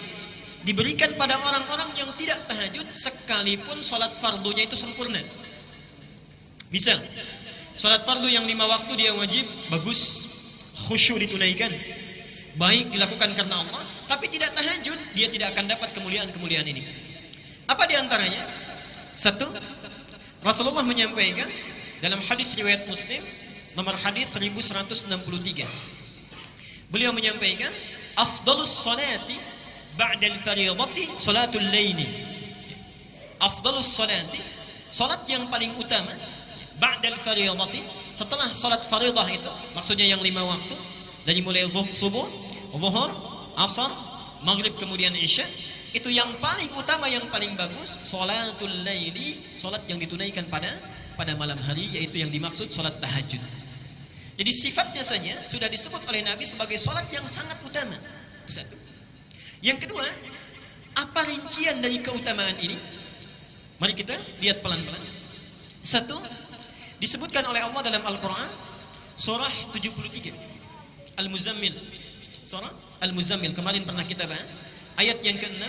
diberikan pada orang-orang yang tidak tahajud sekalipun salat fardunya itu sempurna. Misal salat fardu yang 5 waktu dia wajib, bagus, khusyuk ditunaikan, baik dilakukan karena Allah, tapi tidak tahajud, dia tidak akan dapat kemuliaan-kemuliaan ini. Apa diantaranya? Satu, Rasulullah menyampaikan dalam hadis riwayat Muslim nomor hadis 1163. Beliau menyampaikan, afdalus salati ba'dal fardhati salatul laili. Afdalus salati, salat yang paling utama ba'dal fardhati, setelah salat fardhah itu, maksudnya yang 5 waktu dari mulai subuh, zuhur, asar, maghrib kemudian isya, itu yang paling utama, yang paling bagus salatul laili, salat yang ditunaikan pada malam hari, yaitu yang dimaksud salat tahajud. Jadi sifatnya saja sudah disebut oleh Nabi sebagai salat yang sangat utama. Satu. Yang kedua, apa rincian dari keutamaan ini? Mari kita lihat pelan-pelan. Satu, disebutkan oleh Allah dalam Al-Quran surah 73 Al-Muzammil. Surah Al-Muzammil kemarin pernah kita bahas ayat yang ke-6.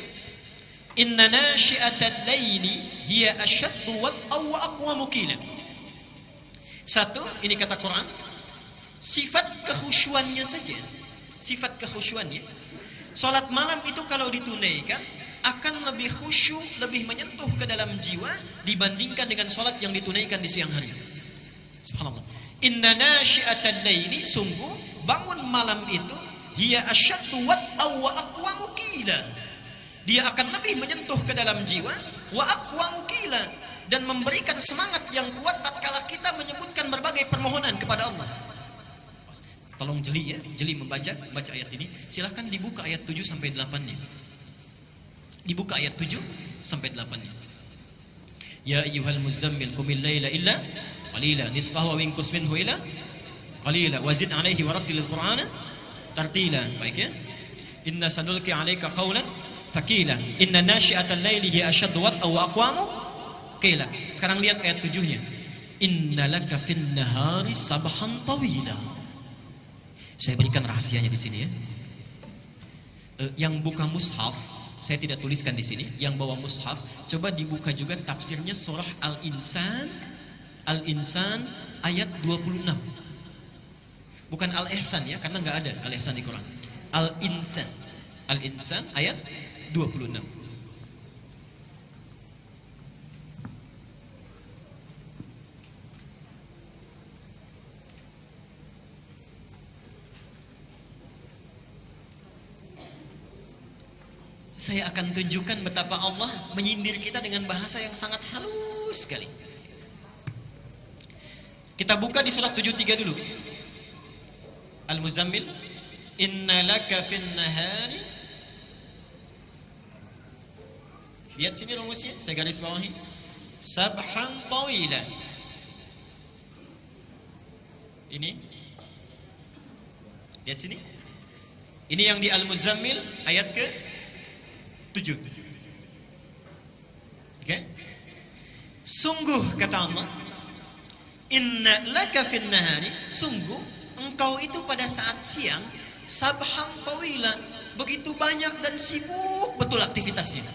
Inna nasyi'atal laili hiya asyaddu wat'aw wa aqwamu qila. Satu, ini kata Quran, sifat kekhusyuannya saja. Sifat kekhusyuannya, salat malam itu kalau ditunaikan akan lebih khusyuk, lebih menyentuh ke dalam jiwa dibandingkan dengan salat yang ditunaikan di siang hari. Subhanallah. Inna nasyi'atal laili, sungguh bangun malam itu, hiya asyaddu wat'aw wa aqwamu qila, dia akan lebih menyentuh ke dalam jiwa, wa aqwamu qila, dan memberikan semangat yang kuat tatkala kita menyebutkan berbagai permohonan kepada Allah. Tolong jeli ya, jeli membaca ayat ini. Silahkan dibuka ayat 7 sampai 8-nya. Dibuka ayat 7 sampai 8-nya. Ya ayyuhal muzammil qumil laila illa qalila nisfahu wa inqus minhu ila qalila wazid alaihi warattilil qur'ana tartila. Baik ya. Inna sanulqi 'alaika qawlan thaqila inna nasyi'atal laili hiya asyaddu wat'aw wa aqwamu qila. Sekarang lihat ayat 7-nya. Innalaka fin nahari sabhan tawila. Saya berikan rahasianya di sini ya. Yang buka mushaf, saya tidak tuliskan di sini. Yang bawa mushaf, coba dibuka juga tafsirnya surah Al-Insan. Al-Insan ayat 26. Bukan Al-Ihsan ya, karena nggak ada Al-Ihsan di Quran. Al-Insan. Al-Insan ayat 26. Saya akan tunjukkan betapa Allah menyindir kita dengan bahasa yang sangat halus sekali. Kita buka di surat 73 dulu. Al-Muzammil, inna laka fin nahari. Lihat sini rumusnya, saya garis bawahi. Sabhan tawila. Ini Lihat sini. Ini yang di Al-Muzammil ayat ke 7. Oke? Sungguh kata Allah, inna laka fin nahari, sungguh engkau itu pada saat siang sabhan tawila, begitu banyak dan sibuk betul aktivitasnya.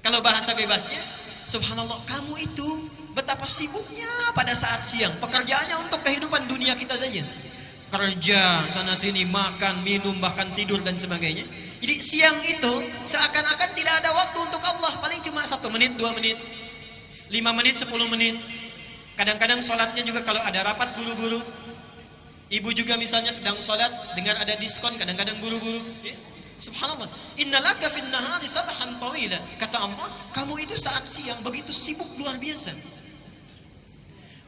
Kalau bahasa bebasnya, subhanallah, kamu itu betapa sibuknya pada saat siang. Pekerjaannya untuk kehidupan dunia kita saja. Kerja, sana sini, makan, minum, bahkan tidur dan sebagainya. Jadi siang itu seakan-akan tidak ada waktu untuk Allah. Paling cuma 1 menit, 2 menit, 5 menit, 10 menit. Kadang-kadang sholatnya juga kalau ada rapat buru-buru. Ibu juga misalnya sedang sholat, dengar ada diskon, kadang-kadang buru-buru. Ya. Subhanallah. Innalaka fin nahari sabhan tawila. Kata Allah, kamu itu saat siang begitu sibuk luar biasa.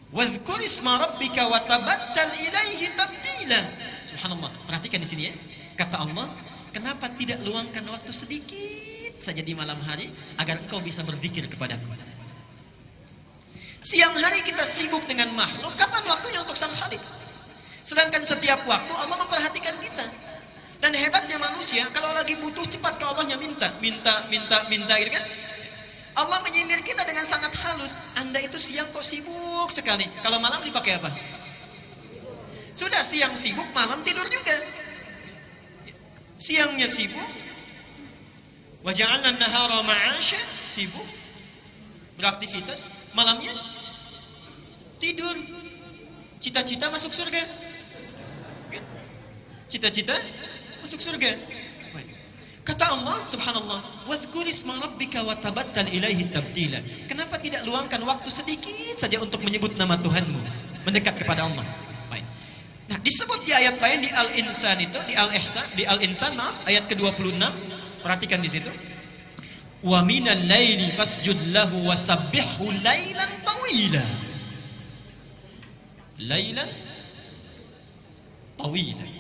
Wadhkur isma rabbika wa tabattal ilaihi tabtila. Subhanallah. Perhatikan di sini ya. Kata Allah, kenapa tidak luangkan waktu sedikit saja di malam hari agar engkau bisa berzikir kepadaku. Siang hari kita sibuk dengan makhluk, kapan waktunya untuk sang Khalik? Sedangkan setiap waktu Allah memperhatikan kita. Dan hebatnya manusia, kalau lagi butuh cepat ke Allahnya minta gitu kan? Allah menyindir kita dengan sangat halus. Anda itu siang kok sibuk sekali. Kalau malam dipakai apa? Sudah siang sibuk, malam tidur juga. Siangnya sibuk, wa ja'alna an-nahara ma'asha, sibuk beraktivitas, malamnya tidur. Cita-cita masuk surga. Cita-cita masuk surga. Kata Allah, subhanallah, wadhkur isma rabbika wa tabattal ilaihi tabtila. Kenapa tidak luangkan waktu sedikit saja untuk menyebut nama Tuhanmu, mendekat kepada Allah? Baik. Nah, disebut di ayat lain di Al-Insan itu, di Al-Insan maaf, ayat ke-26. Perhatikan di situ. Wa minal laili fasjud lahu wasabbihhu lailan tawila. Lailan tawila.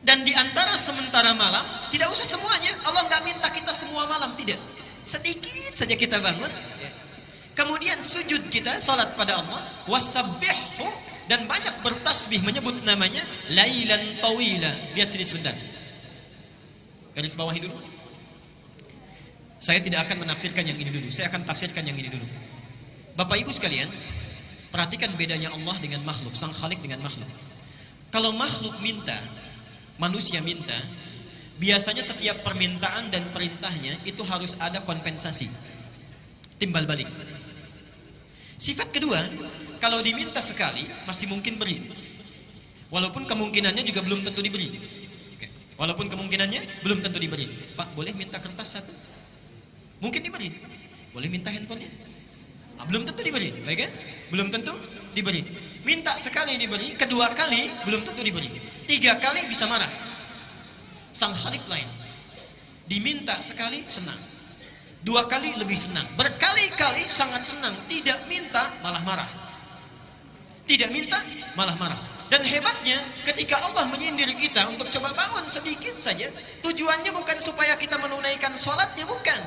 Dan di antara sementara malam, tidak usah semuanya. Allah nggak minta kita semua malam, tidak. Sedikit saja kita bangun. Kemudian sujud kita, salat pada Allah. Wasabbihhu, dan banyak bertasbih menyebut namanya. Lailan tawila. Lihat sini sebentar. Garis bawahi dulu. Saya tidak akan menafsirkan yang ini dulu. Saya akan tafsirkan yang ini dulu. Bapak Ibu sekalian, perhatikan bedanya Allah dengan makhluk, sang Khalik dengan makhluk. Kalau makhluk minta, manusia minta, biasanya setiap permintaan dan perintahnya itu harus ada kompensasi, timbal balik. Sifat kedua, kalau diminta sekali masih mungkin beri, walaupun kemungkinannya juga belum tentu diberi. Walaupun kemungkinannya belum tentu diberi. Pak, boleh minta kertas 1? Mungkin diberi. Boleh minta handphonenya? Belum tentu diberi, baik kan? Belum tentu diberi. Minta sekali diberi, kedua kali belum tentu diberi, 3 kali bisa marah. Sang Khalik lain, diminta sekali senang, 2 kali lebih senang, berkali-kali sangat senang. Tidak minta malah marah, tidak minta malah marah. Dan hebatnya ketika Allah menyindir kita untuk coba bangun sedikit saja, tujuannya bukan supaya kita menunaikan sholatnya, bukan.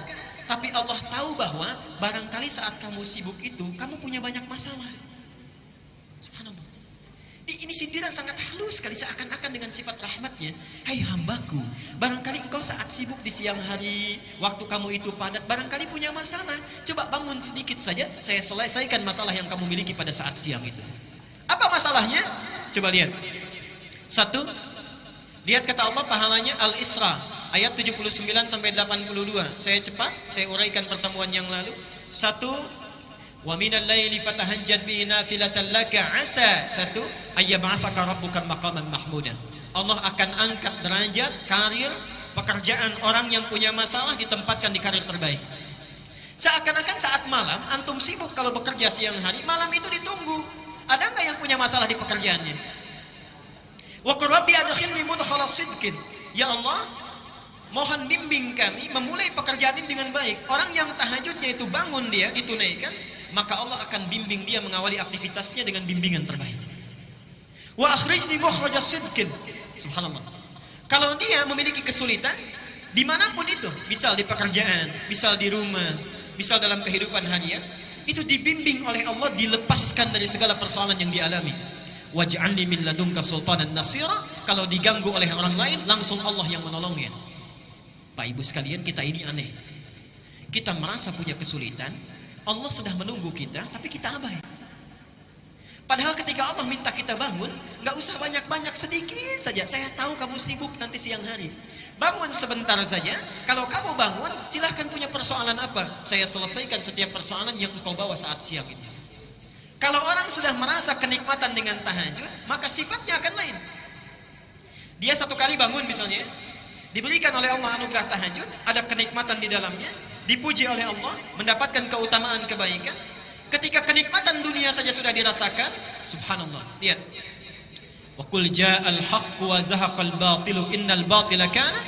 Tapi Allah tahu bahwa barangkali saat kamu sibuk itu kamu punya banyak masalah. Subhanallah. Ini sindiran sangat halus sekali, seakan-akan dengan sifat rahmatnya. Hai hambaku, barangkali engkau saat sibuk di siang hari, waktu kamu itu padat, barangkali punya masalah. Coba bangun sedikit saja, saya selesaikan masalah yang kamu miliki pada saat siang itu. Apa masalahnya? Coba lihat. 1, lihat kata Allah pahalanya Al-Isra ayat 79 sampai 82. Saya cepat, saya uraikan pertemuan yang lalu. 1, wa minal laili fatahajjad bihi nafilatan laka asa 1 ayyab'atsaka rabbuka maqaman mahmuda. Allah akan angkat derajat, karir, pekerjaan orang yang punya masalah ditempatkan di karir terbaik. Seakan-akan saat malam antum sibuk kalau bekerja siang hari, malam itu ditunggu. Ada enggak yang punya masalah di pekerjaannya? Wa qur rabbi adkhilni mudkhala sidqin. Ya Allah, mohon bimbing kami memulai pekerjaan ini dengan baik. Orang yang tahajudnya itu bangun dia ditunaikan, maka Allah akan bimbing dia mengawali aktivitasnya dengan bimbingan terbaik. Wa akhrijni mukhrajas sidqin. Subhanallah. Kalau dia memiliki kesulitan dimanapun itu, misal di pekerjaan, misal di rumah, misal dalam kehidupan harian, itu dibimbing oleh Allah, dilepaskan dari segala persoalan yang dialami. Waj'alni min ladunka sultanan nasira, kalau diganggu oleh orang lain langsung Allah yang menolongnya. Pak Ibu sekalian, kita ini aneh. Kita merasa punya kesulitan, Allah sudah menunggu kita, tapi kita abai. Padahal ketika Allah minta kita bangun, nggak usah banyak-banyak, sedikit saja. Saya tahu kamu sibuk nanti siang hari. Bangun sebentar saja. Kalau kamu bangun, silahkan punya persoalan apa. Saya selesaikan setiap persoalan yang engkau bawa saat siang itu. Kalau orang sudah merasa kenikmatan dengan tahajud, maka sifatnya akan lain. Dia satu kali bangun misalnya, diberikan oleh Allah anugerah tahajud, ada kenikmatan di dalamnya, dipuji oleh Allah, mendapatkan keutamaan kebaikan. Ketika kenikmatan dunia saja sudah dirasakan, subhanallah, lihat. Wa qul ja'al haqqu wa zahaqal batilu innal batila kana.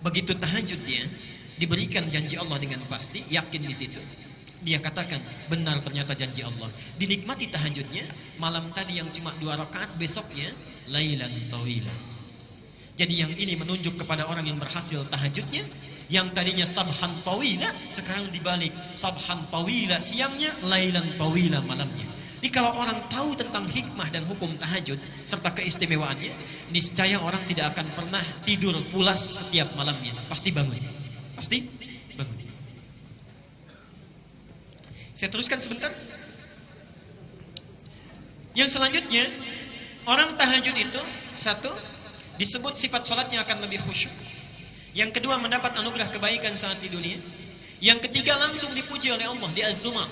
Begitu tahajud dia diberikan janji Allah dengan pasti, yakin di situ. Dia katakan, benar ternyata janji Allah. Dinikmati tahajudnya, malam tadi yang cuma 2 rakaat, besoknya lailan tawila. Jadi yang ini menunjuk kepada orang yang berhasil tahajudnya, yang tadinya sabhan tawila, sekarang dibalik sabhan tawila siangnya, lailan tawila malamnya. Jadi kalau orang tahu tentang hikmah dan hukum tahajud serta keistimewaannya, niscaya orang tidak akan pernah tidur pulas setiap malamnya. Pasti bangun. Pasti bangun. Saya teruskan sebentar. Yang selanjutnya, orang tahajud itu, satu, disebut sifat sholatnya akan lebih khusyuk. Yang kedua, mendapat anugerah kebaikan saat di dunia. Yang ketiga, langsung dipuji oleh Allah di Az-Zumar,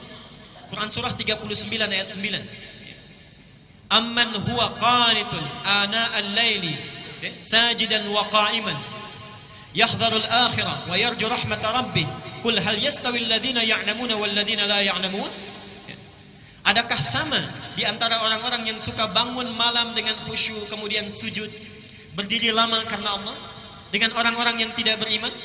Quran surah 39 ayat 9. Amman huwa qanitun ana al-laili sajidan wa qa'iman yahdharu al-akhirah wa yarju rahmat rabbih qul hal yastawi alladhina ya'lamuna wal ladzina la ya'lamun. Adakah sama di antara orang-orang yang suka bangun malam dengan khusyuk kemudian sujud berdiri lama karena Allah dengan orang-orang yang tidak beriman?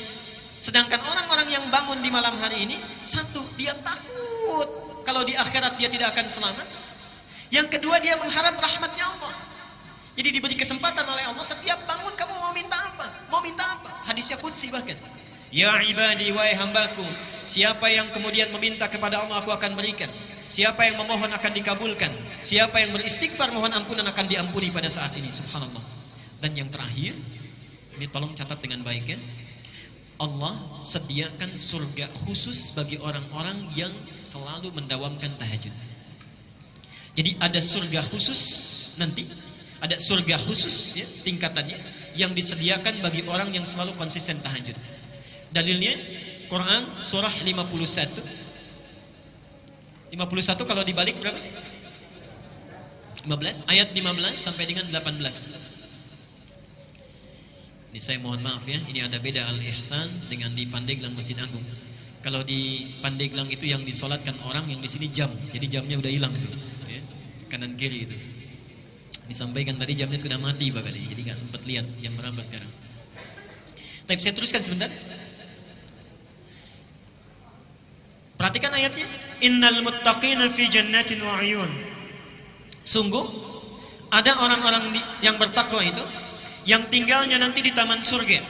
Sedangkan orang-orang yang bangun di malam hari ini, satu, dia takut kalau di akhirat dia tidak akan selamat. Yang kedua, dia mengharap rahmatnya Allah. Jadi diberi kesempatan oleh Allah, setiap bangun kamu mau minta apa? Mau minta apa? Hadisnya qudsi bahkan. Ya ibadi, wahai hambaku, siapa yang kemudian meminta kepada Allah, aku akan berikan. Siapa yang memohon akan dikabulkan. Siapa yang beristighfar mohon ampunan akan diampuni pada saat ini. Subhanallah. Dan yang terakhir, ini tolong catat dengan baik ya. Allah sediakan surga khusus bagi orang-orang yang selalu mendawamkan tahajud. Jadi ada surga khusus nanti, ada surga khusus ya, tingkatannya yang disediakan bagi orang yang selalu konsisten tahajud. Dalilnya Quran surah 51. 51 kalau dibalik berapa? 15, ayat 15 sampai dengan 18. Ini saya mohon maaf ya, ini ada beda Al-Ihsan dengan di Pandeglang Masjid Agung. Kalau di Pandeglang itu yang disolatkan orang, yang di sini jam. Jadi jamnya udah hilang itu, ya. Kanan kiri itu. Disampaikan tadi jamnya sudah mati Pak kali, jadi nggak sempat lihat jam berapa sekarang. Tapi saya teruskan sebentar. Perhatikan ayatnya. Innal muttaqina fi jannatin wa 'uyun. Sungguh ada orang-orang yang bertakwa itu yang tinggalnya nanti di taman surga.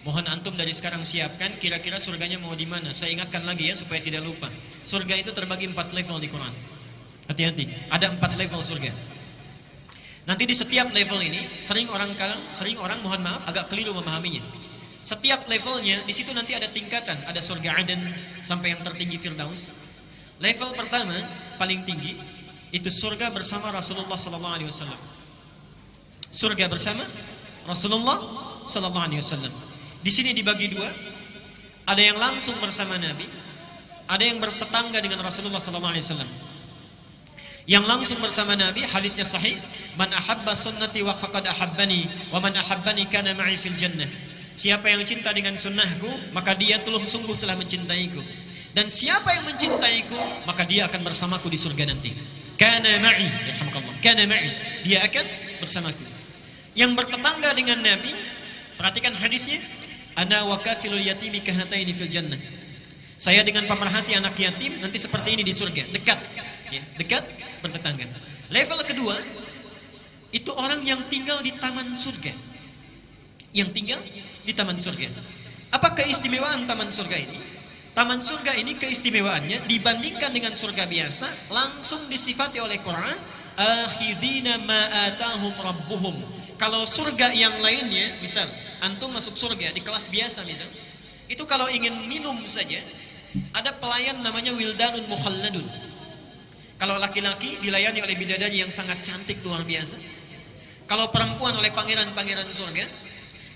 Mohon antum dari sekarang siapkan kira-kira surganya mau di mana. Saya ingatkan lagi ya supaya tidak lupa. Surga itu terbagi 4 level di Quran. Hati-hati, ada 4 level surga. Nanti di setiap level ini sering orang mohon maaf agak keliru memahaminya. Setiap levelnya di situ nanti ada tingkatan, ada surga Aden sampai yang tertinggi Firdaus. Level pertama paling tinggi itu surga bersama Rasulullah sallallahu alaihi wasallam. Surga bersama Rasulullah sallallahu alaihi wasallam. Di sini dibagi 2. Ada yang langsung bersama Nabi, ada yang bertetangga dengan Rasulullah sallallahu alaihi wasallam. Yang langsung bersama Nabi, hadisnya sahih, man ahabba sunnati wa faqad ahabbani wa man ahabbani kana ma'i fil jannah. Siapa yang cinta dengan sunnahku, maka dia sungguh telah mencintaiku. Dan siapa yang mencintaiku, maka dia akan bersamaku di surga nanti. Kana ma'i, yarhamukallah. Kana ma'i, dia akan bersamaku. Yang bertetangga dengan Nabi, perhatikan hadisnya, ana wa kafilul yatimi kahataini fil jannah. Saya dengan pemerhati anak yatim nanti seperti ini di surga, dekat. Ya, dekat bertetangga. Level kedua itu orang yang tinggal di taman surga. Yang tinggal di taman surga. Apa keistimewaan taman surga ini? Taman surga ini keistimewaannya dibandingkan dengan surga biasa, langsung disifati oleh Quran, akhidina ma atahum rabbuhum. Kalau surga yang lainnya, misal antum masuk surga di kelas biasa misal, itu kalau ingin minum saja, ada pelayan namanya wildanun mukhalladun. Kalau laki-laki dilayani oleh bidadari yang sangat cantik luar biasa. Kalau perempuan oleh pangeran-pangeran surga,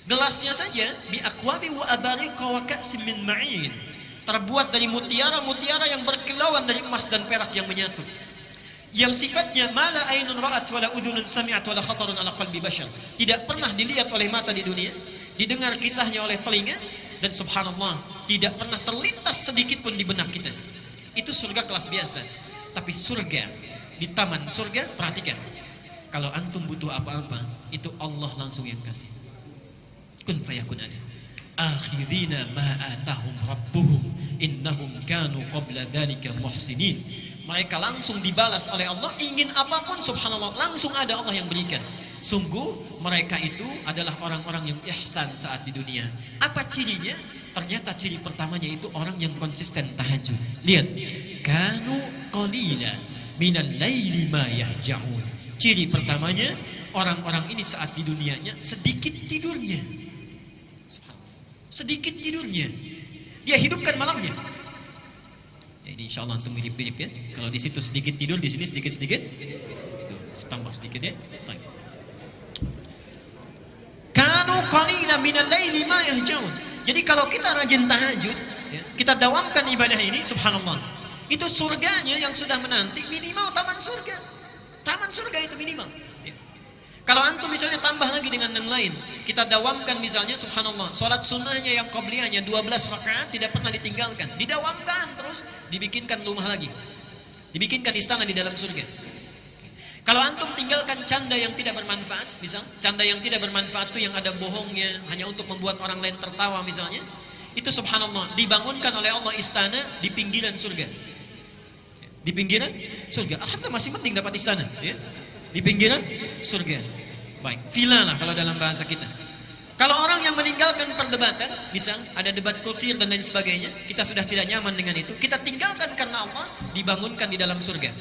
gelasnya saja bi aqwabi wa abariqa wa ka'sim min ma'in, terbuat dari mutiara-mutiara yang berkilauan dari emas dan perak yang menyatu. Yang sifatnya mala ainun ra'at wala udhunun sami'at wala khatarun ala qalbi bashar. Tidak pernah dilihat oleh mata di dunia, didengar kisahnya oleh telinga, dan subhanallah tidak pernah terlintas sedikit pun di benak kita. Itu surga kelas biasa. Tapi surga, di taman surga, perhatikan, kalau antum butuh apa-apa, itu Allah langsung yang kasih. Kun fayakun ada. Akhirina ma atahum rabbuhum innahum kanu qabla dzalika muhsinin. Mereka langsung dibalas oleh Allah, ingin apapun subhanallah langsung ada Allah yang berikan. Sungguh mereka itu adalah orang-orang yang ihsan saat di dunia. Apa cirinya? Ternyata ciri pertamanya itu orang yang konsisten tahajud. Lihat, kanu qalila minal laili ma yahja'un. Ciri pertamanya, orang-orang ini saat di dunianya sedikit tidurnya. Sedikit tidurnya. Dia hidupkan malamnya. Ya, ini insyaallah antum mirip-mirip ya. Kalau di situ sedikit tidur, di sini sedikit-sedikit. Tambah sedikit ya. Baik. Kanu qalila minal laili ma yahja'un. Jadi kalau kita rajin tahajud, ya, kita dawamkan ibadah ini, subhanallah, itu surganya yang sudah menanti minimal taman surga. Taman surga itu minimal. Ya. Kalau antum misalnya tambah lagi dengan yang lain, kita dawamkan misalnya, subhanallah, sholat sunnahnya yang qabliyahnya 12 rakaat tidak pernah ditinggalkan, didawamkan terus, dibikinkan rumah lagi, dibikinkan istana di dalam surga. Kalau antum tinggalkan canda yang tidak bermanfaat, misal canda yang tidak bermanfaat itu yang ada bohongnya, hanya untuk membuat orang lain tertawa misalnya, itu subhanallah dibangunkan oleh Allah istana di pinggiran surga. Di pinggiran surga. Alhamdulillah masih penting dapat istana, ya. Di pinggiran surga. Baik, villa lah kalau dalam bahasa kita. Kalau orang yang meninggalkan perdebatan, misal ada debat kusir dan lain sebagainya, kita sudah tidak nyaman dengan itu, kita tinggalkan karena Allah, dibangunkan di dalam surga.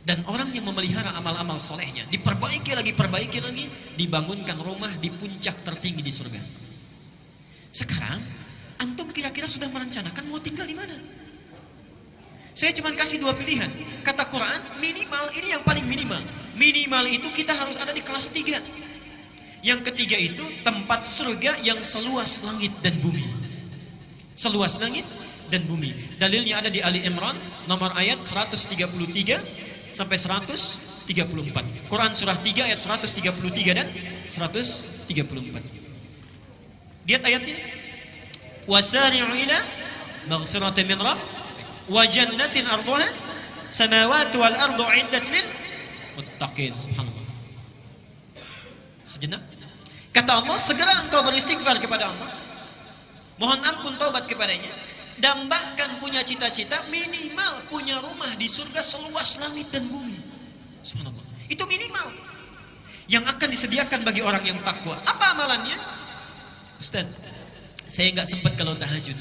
Dan orang yang memelihara amal-amal solehnya, diperbaiki lagi, dibangunkan rumah di puncak tertinggi di surga. Sekarang, antum kira-kira sudah merencanakan mau tinggal di mana? Saya cuma kasih dua pilihan. Kata Quran, minimal, ini yang paling minimal. Minimal itu kita harus ada di kelas 3. Yang ketiga itu tempat surga yang seluas langit dan bumi. Seluas langit dan bumi. Dalilnya ada di Ali Imran, nomor ayat 133 sampai 134. Quran surah 3 ayat 133 dan 134. Lihat ayatnya. Wasari'u ila maghfiratin min rabb wa jannatin arduha samawati wal ardu 'iddat lil muttaqin. Subhanallah. Sejenak. Kata Allah, segera engkau beristighfar kepada Allah. Mohon ampun taubat kepadanya. Dan bahkan punya cita-cita minimal punya rumah di surga seluas langit dan bumi. Subhanallah. Itu minimal yang akan disediakan bagi orang yang takwa. Apa amalannya? Ustaz, saya nggak sempat kalau tahajud.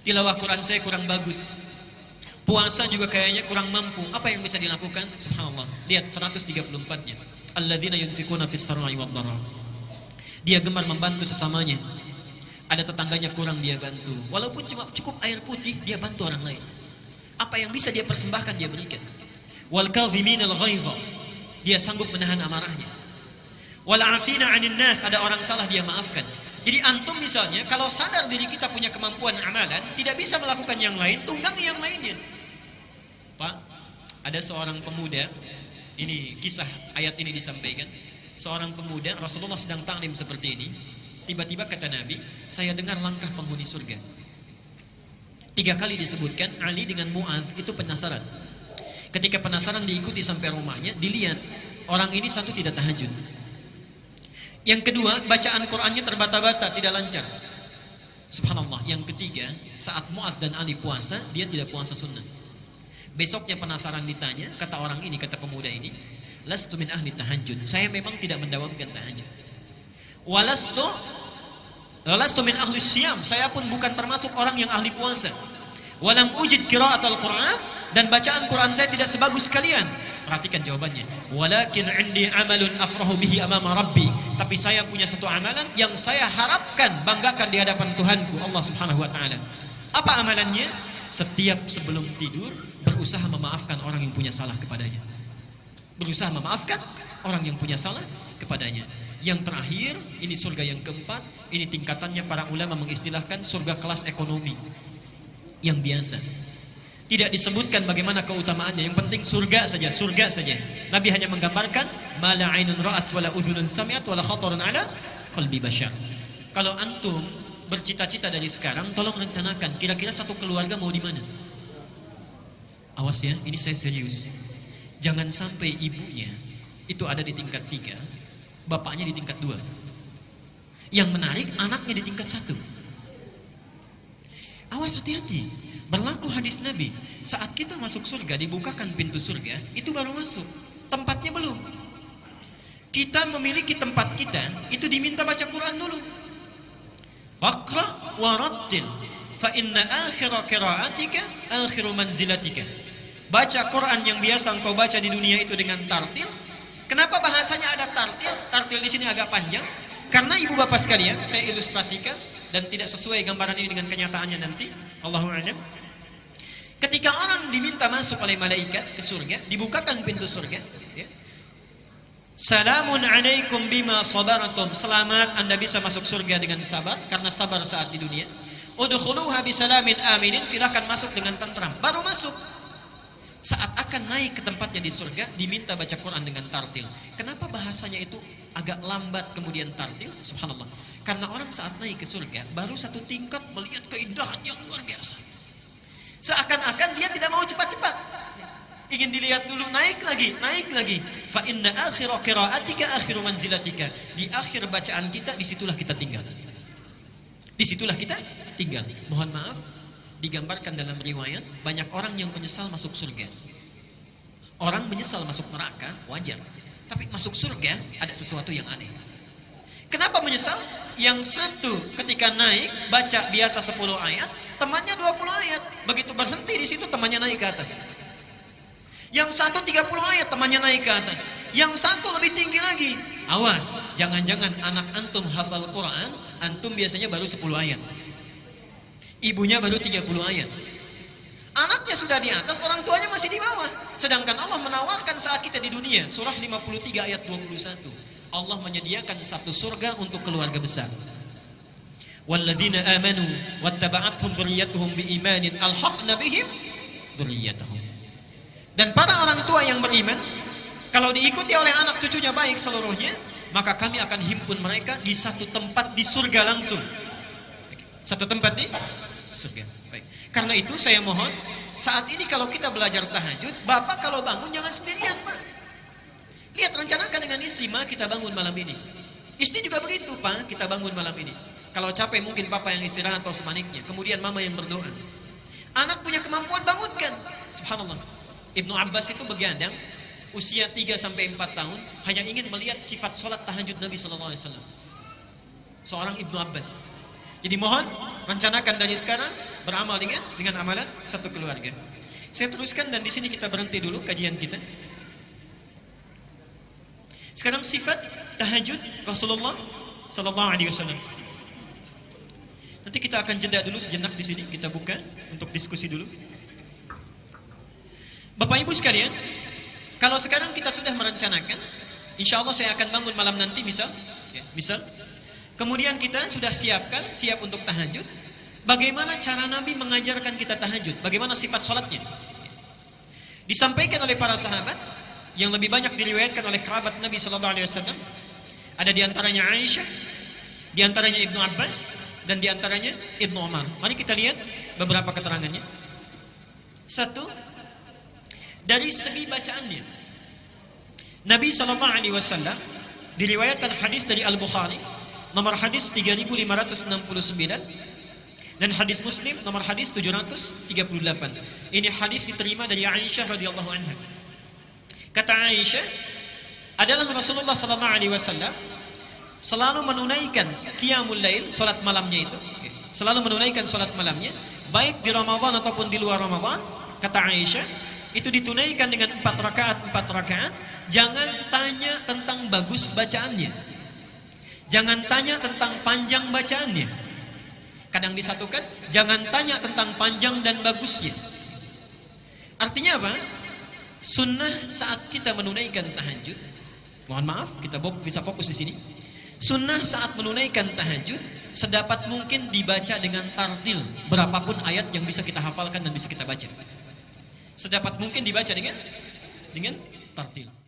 Tilawah Quran saya kurang bagus. Puasa juga kayaknya kurang mampu. Apa yang bisa dilakukan? Subhanallah. Lihat 134-nya. Alladzina yunfikuna fis sarai wad dharra. Dia gemar membantu sesamanya. Ada tetangganya kurang dia bantu. Walaupun cuma cukup air putih, dia bantu orang lain. Apa yang bisa dia persembahkan dia berikan. Wal kadhiminal ghaidha. Dia sanggup menahan amarahnya. Wal 'afina 'anil nas, ada orang salah dia maafkan. Jadi antum misalnya kalau sadar diri kita punya kemampuan amalan, tidak bisa melakukan yang lain, tunggangi yang lainnya. Pak, ada seorang pemuda, ini kisah ayat ini disampaikan. Seorang pemuda, Rasulullah sedang ta'lim seperti ini. Tiba-tiba kata Nabi, saya dengar langkah penghuni surga. 3 kali disebutkan, Ali dengan Mu'adz itu penasaran. Ketika penasaran diikuti sampai rumahnya, dilihat orang ini satu tidak tahajud. Yang kedua, bacaan Qur'annya terbata-bata, tidak lancar. Subhanallah. Yang ketiga, saat Mu'adz dan Ali puasa, dia tidak puasa sunnah. Besoknya penasaran ditanya, kata orang ini, kata pemuda ini, lastu min ahli tahajud. Saya memang tidak mendawamkan tahajud. Walastu Lalastu min ahli siyam, saya pun bukan termasuk orang yang ahli puasa. Walam ujid qiraatal Qur'an, dan bacaan Quran saya tidak sebagus kalian. Perhatikan jawabannya. Walakin indi amalun afrahu bihi amama rabbi. Tapi saya punya satu amalan yang saya harapkan banggakan di hadapan Tuhanku Allah Subhanahu wa taala. Apa amalannya? Setiap sebelum tidur berusaha memaafkan orang yang punya salah kepadanya. Berusaha memaafkan orang yang punya salah kepadanya. Yang terakhir, ini surga yang keempat, ini tingkatannya para ulama mengistilahkan surga kelas ekonomi yang biasa. Tidak disebutkan bagaimana keutamaannya, yang penting surga saja, surga saja. Nabi hanya menggambarkan mala ainun ra'at wala udhunun sami'at wala khatarun ala qalbi bashar. Kalau antum bercita-cita dari sekarang, tolong rencanakan kira-kira satu keluarga mau di mana. Awas ya, ini saya serius. Jangan sampai ibunya itu ada di tingkat 3, bapaknya di tingkat 2. Yang menarik, anaknya di tingkat 1. Awas, hati-hati. Berlaku hadis Nabi, saat kita masuk surga, dibukakan pintu surga, itu baru masuk. Tempatnya belum. Kita memiliki tempat kita, itu diminta baca Quran dulu. Faqra wa rattil, fa inna akhira qiraatika akhiru manzilatika. Baca Quran yang biasa engkau baca di dunia itu dengan tartil. Kenapa bahasanya ada tartil? Tartil di sini agak panjang. Karena ibu bapak sekalian, saya ilustrasikan dan tidak sesuai gambaran ini dengan kenyataannya nanti. Allahu a'lam. Ketika orang diminta masuk oleh malaikat ke surga, dibukakan pintu surga, ya. Salamun alaikum bima sabartum. Selamat, Anda bisa masuk surga dengan sabar karena sabar saat di dunia. Udkhuluha bisalamin aminin. Silahkan masuk dengan tentram. Baru masuk. Saat akan naik ke tempatnya di surga, diminta baca Quran dengan tartil. Kenapa bahasanya itu agak lambat kemudian tartil? Subhanallah. Karena orang saat naik ke surga baru satu tingkat melihat keindahan yang luar biasa. Seakan-akan dia tidak mau cepat-cepat. Ingin dilihat dulu, naik lagi, naik lagi. Fa inna akhira qiraatika akhiru manzilatika. Di akhir bacaan kita, disitulah kita tinggal. Disitulah kita tinggal. Mohon maaf, digambarkan dalam riwayat, banyak orang yang menyesal masuk surga. Orang menyesal masuk neraka, wajar. Tapi masuk surga, ada sesuatu yang aneh. Kenapa menyesal? Yang satu ketika naik, baca biasa 10 ayat, temannya 20 ayat. Begitu berhenti di situ, temannya naik ke atas. Yang satu 30 ayat, temannya naik ke atas. Yang satu lebih tinggi lagi. Awas, jangan-jangan anak antum hafal Quran, antum biasanya baru 10 ayat. Ibunya baru 30 ayat. Anaknya sudah di atas, orang tuanya masih di bawah. Sedangkan Allah menawarkan saat kita di dunia. Surah 53 ayat 21. Allah menyediakan satu surga untuk keluarga besar. Walladzina amanu wattaba'athum dzurriyyatuhum biimanin alhaqna bihim dzurriyyatahum. Dan para orang tua yang beriman, kalau diikuti oleh anak cucunya baik seluruhnya, maka kami akan himpun mereka di satu tempat di surga langsung. Satu tempat di surga. Baik. Karena itu saya mohon, saat ini kalau kita belajar tahajud, bapak kalau bangun jangan sendirian, Pak. Lihat, rencanakan dengan istri, Ma, kita bangun malam ini. Istri juga begitu, Pak, kita bangun malam ini. Kalau capek mungkin papa yang istirahat atau sebaliknya. Kemudian mama yang berdoa. Anak punya kemampuan, bangunkan. Subhanallah. Ibnu Abbas itu begadang, usia 3-4 tahun, hanya ingin melihat sifat sholat tahajud Nabi SAW. Seorang Ibnu Abbas. Jadi mohon, rencanakan dari sekarang, beramal dengan amalan satu keluarga. Saya teruskan dan di sini kita berhenti dulu kajian kita. Sekarang sifat tahajud Rasulullah sallallahu alaihi wasallam. Nanti kita akan jeda dulu sejenak di sini, kita buka untuk diskusi dulu. Bapak Ibu sekalian, kalau sekarang kita sudah merencanakan, insya Allah saya akan bangun malam nanti misal. Kemudian kita sudah siap untuk tahajud. Bagaimana cara Nabi mengajarkan kita tahajud? Bagaimana sifat sholatnya? Disampaikan oleh para sahabat, yang lebih banyak diriwayatkan oleh kerabat Nabi SAW. Ada diantaranya Aisyah, diantaranya Ibnu Abbas, dan diantaranya Ibnu Umar. Mari kita lihat beberapa keterangannya. Satu, dari segi bacaannya, Nabi SAW diriwayatkan hadis dari Al-Bukhari, nomor hadis 3569, dan hadis Muslim nomor hadis 738. Ini hadis diterima dari Aisyah radhiyallahu anha. Kata Aisyah, adalah Rasulullah SAW selalu menunaikan qiyamul lail, salat malamnya itu, selalu menunaikan salat malamnya, baik di Ramadan ataupun di luar Ramadan, kata Aisyah, itu ditunaikan dengan 4 rakaat. Jangan tanya tentang bagus bacaannya, jangan tanya tentang panjang bacaannya. Kadang disatukan, jangan tanya tentang panjang dan bagusnya. Artinya apa? Sunnah saat kita menunaikan tahajud, mohon maaf, kita bisa fokus di sini. Sunnah saat menunaikan tahajud sedapat mungkin dibaca dengan tartil, berapapun ayat yang bisa kita hafalkan dan bisa kita baca. Sedapat mungkin dibaca dengan tartil.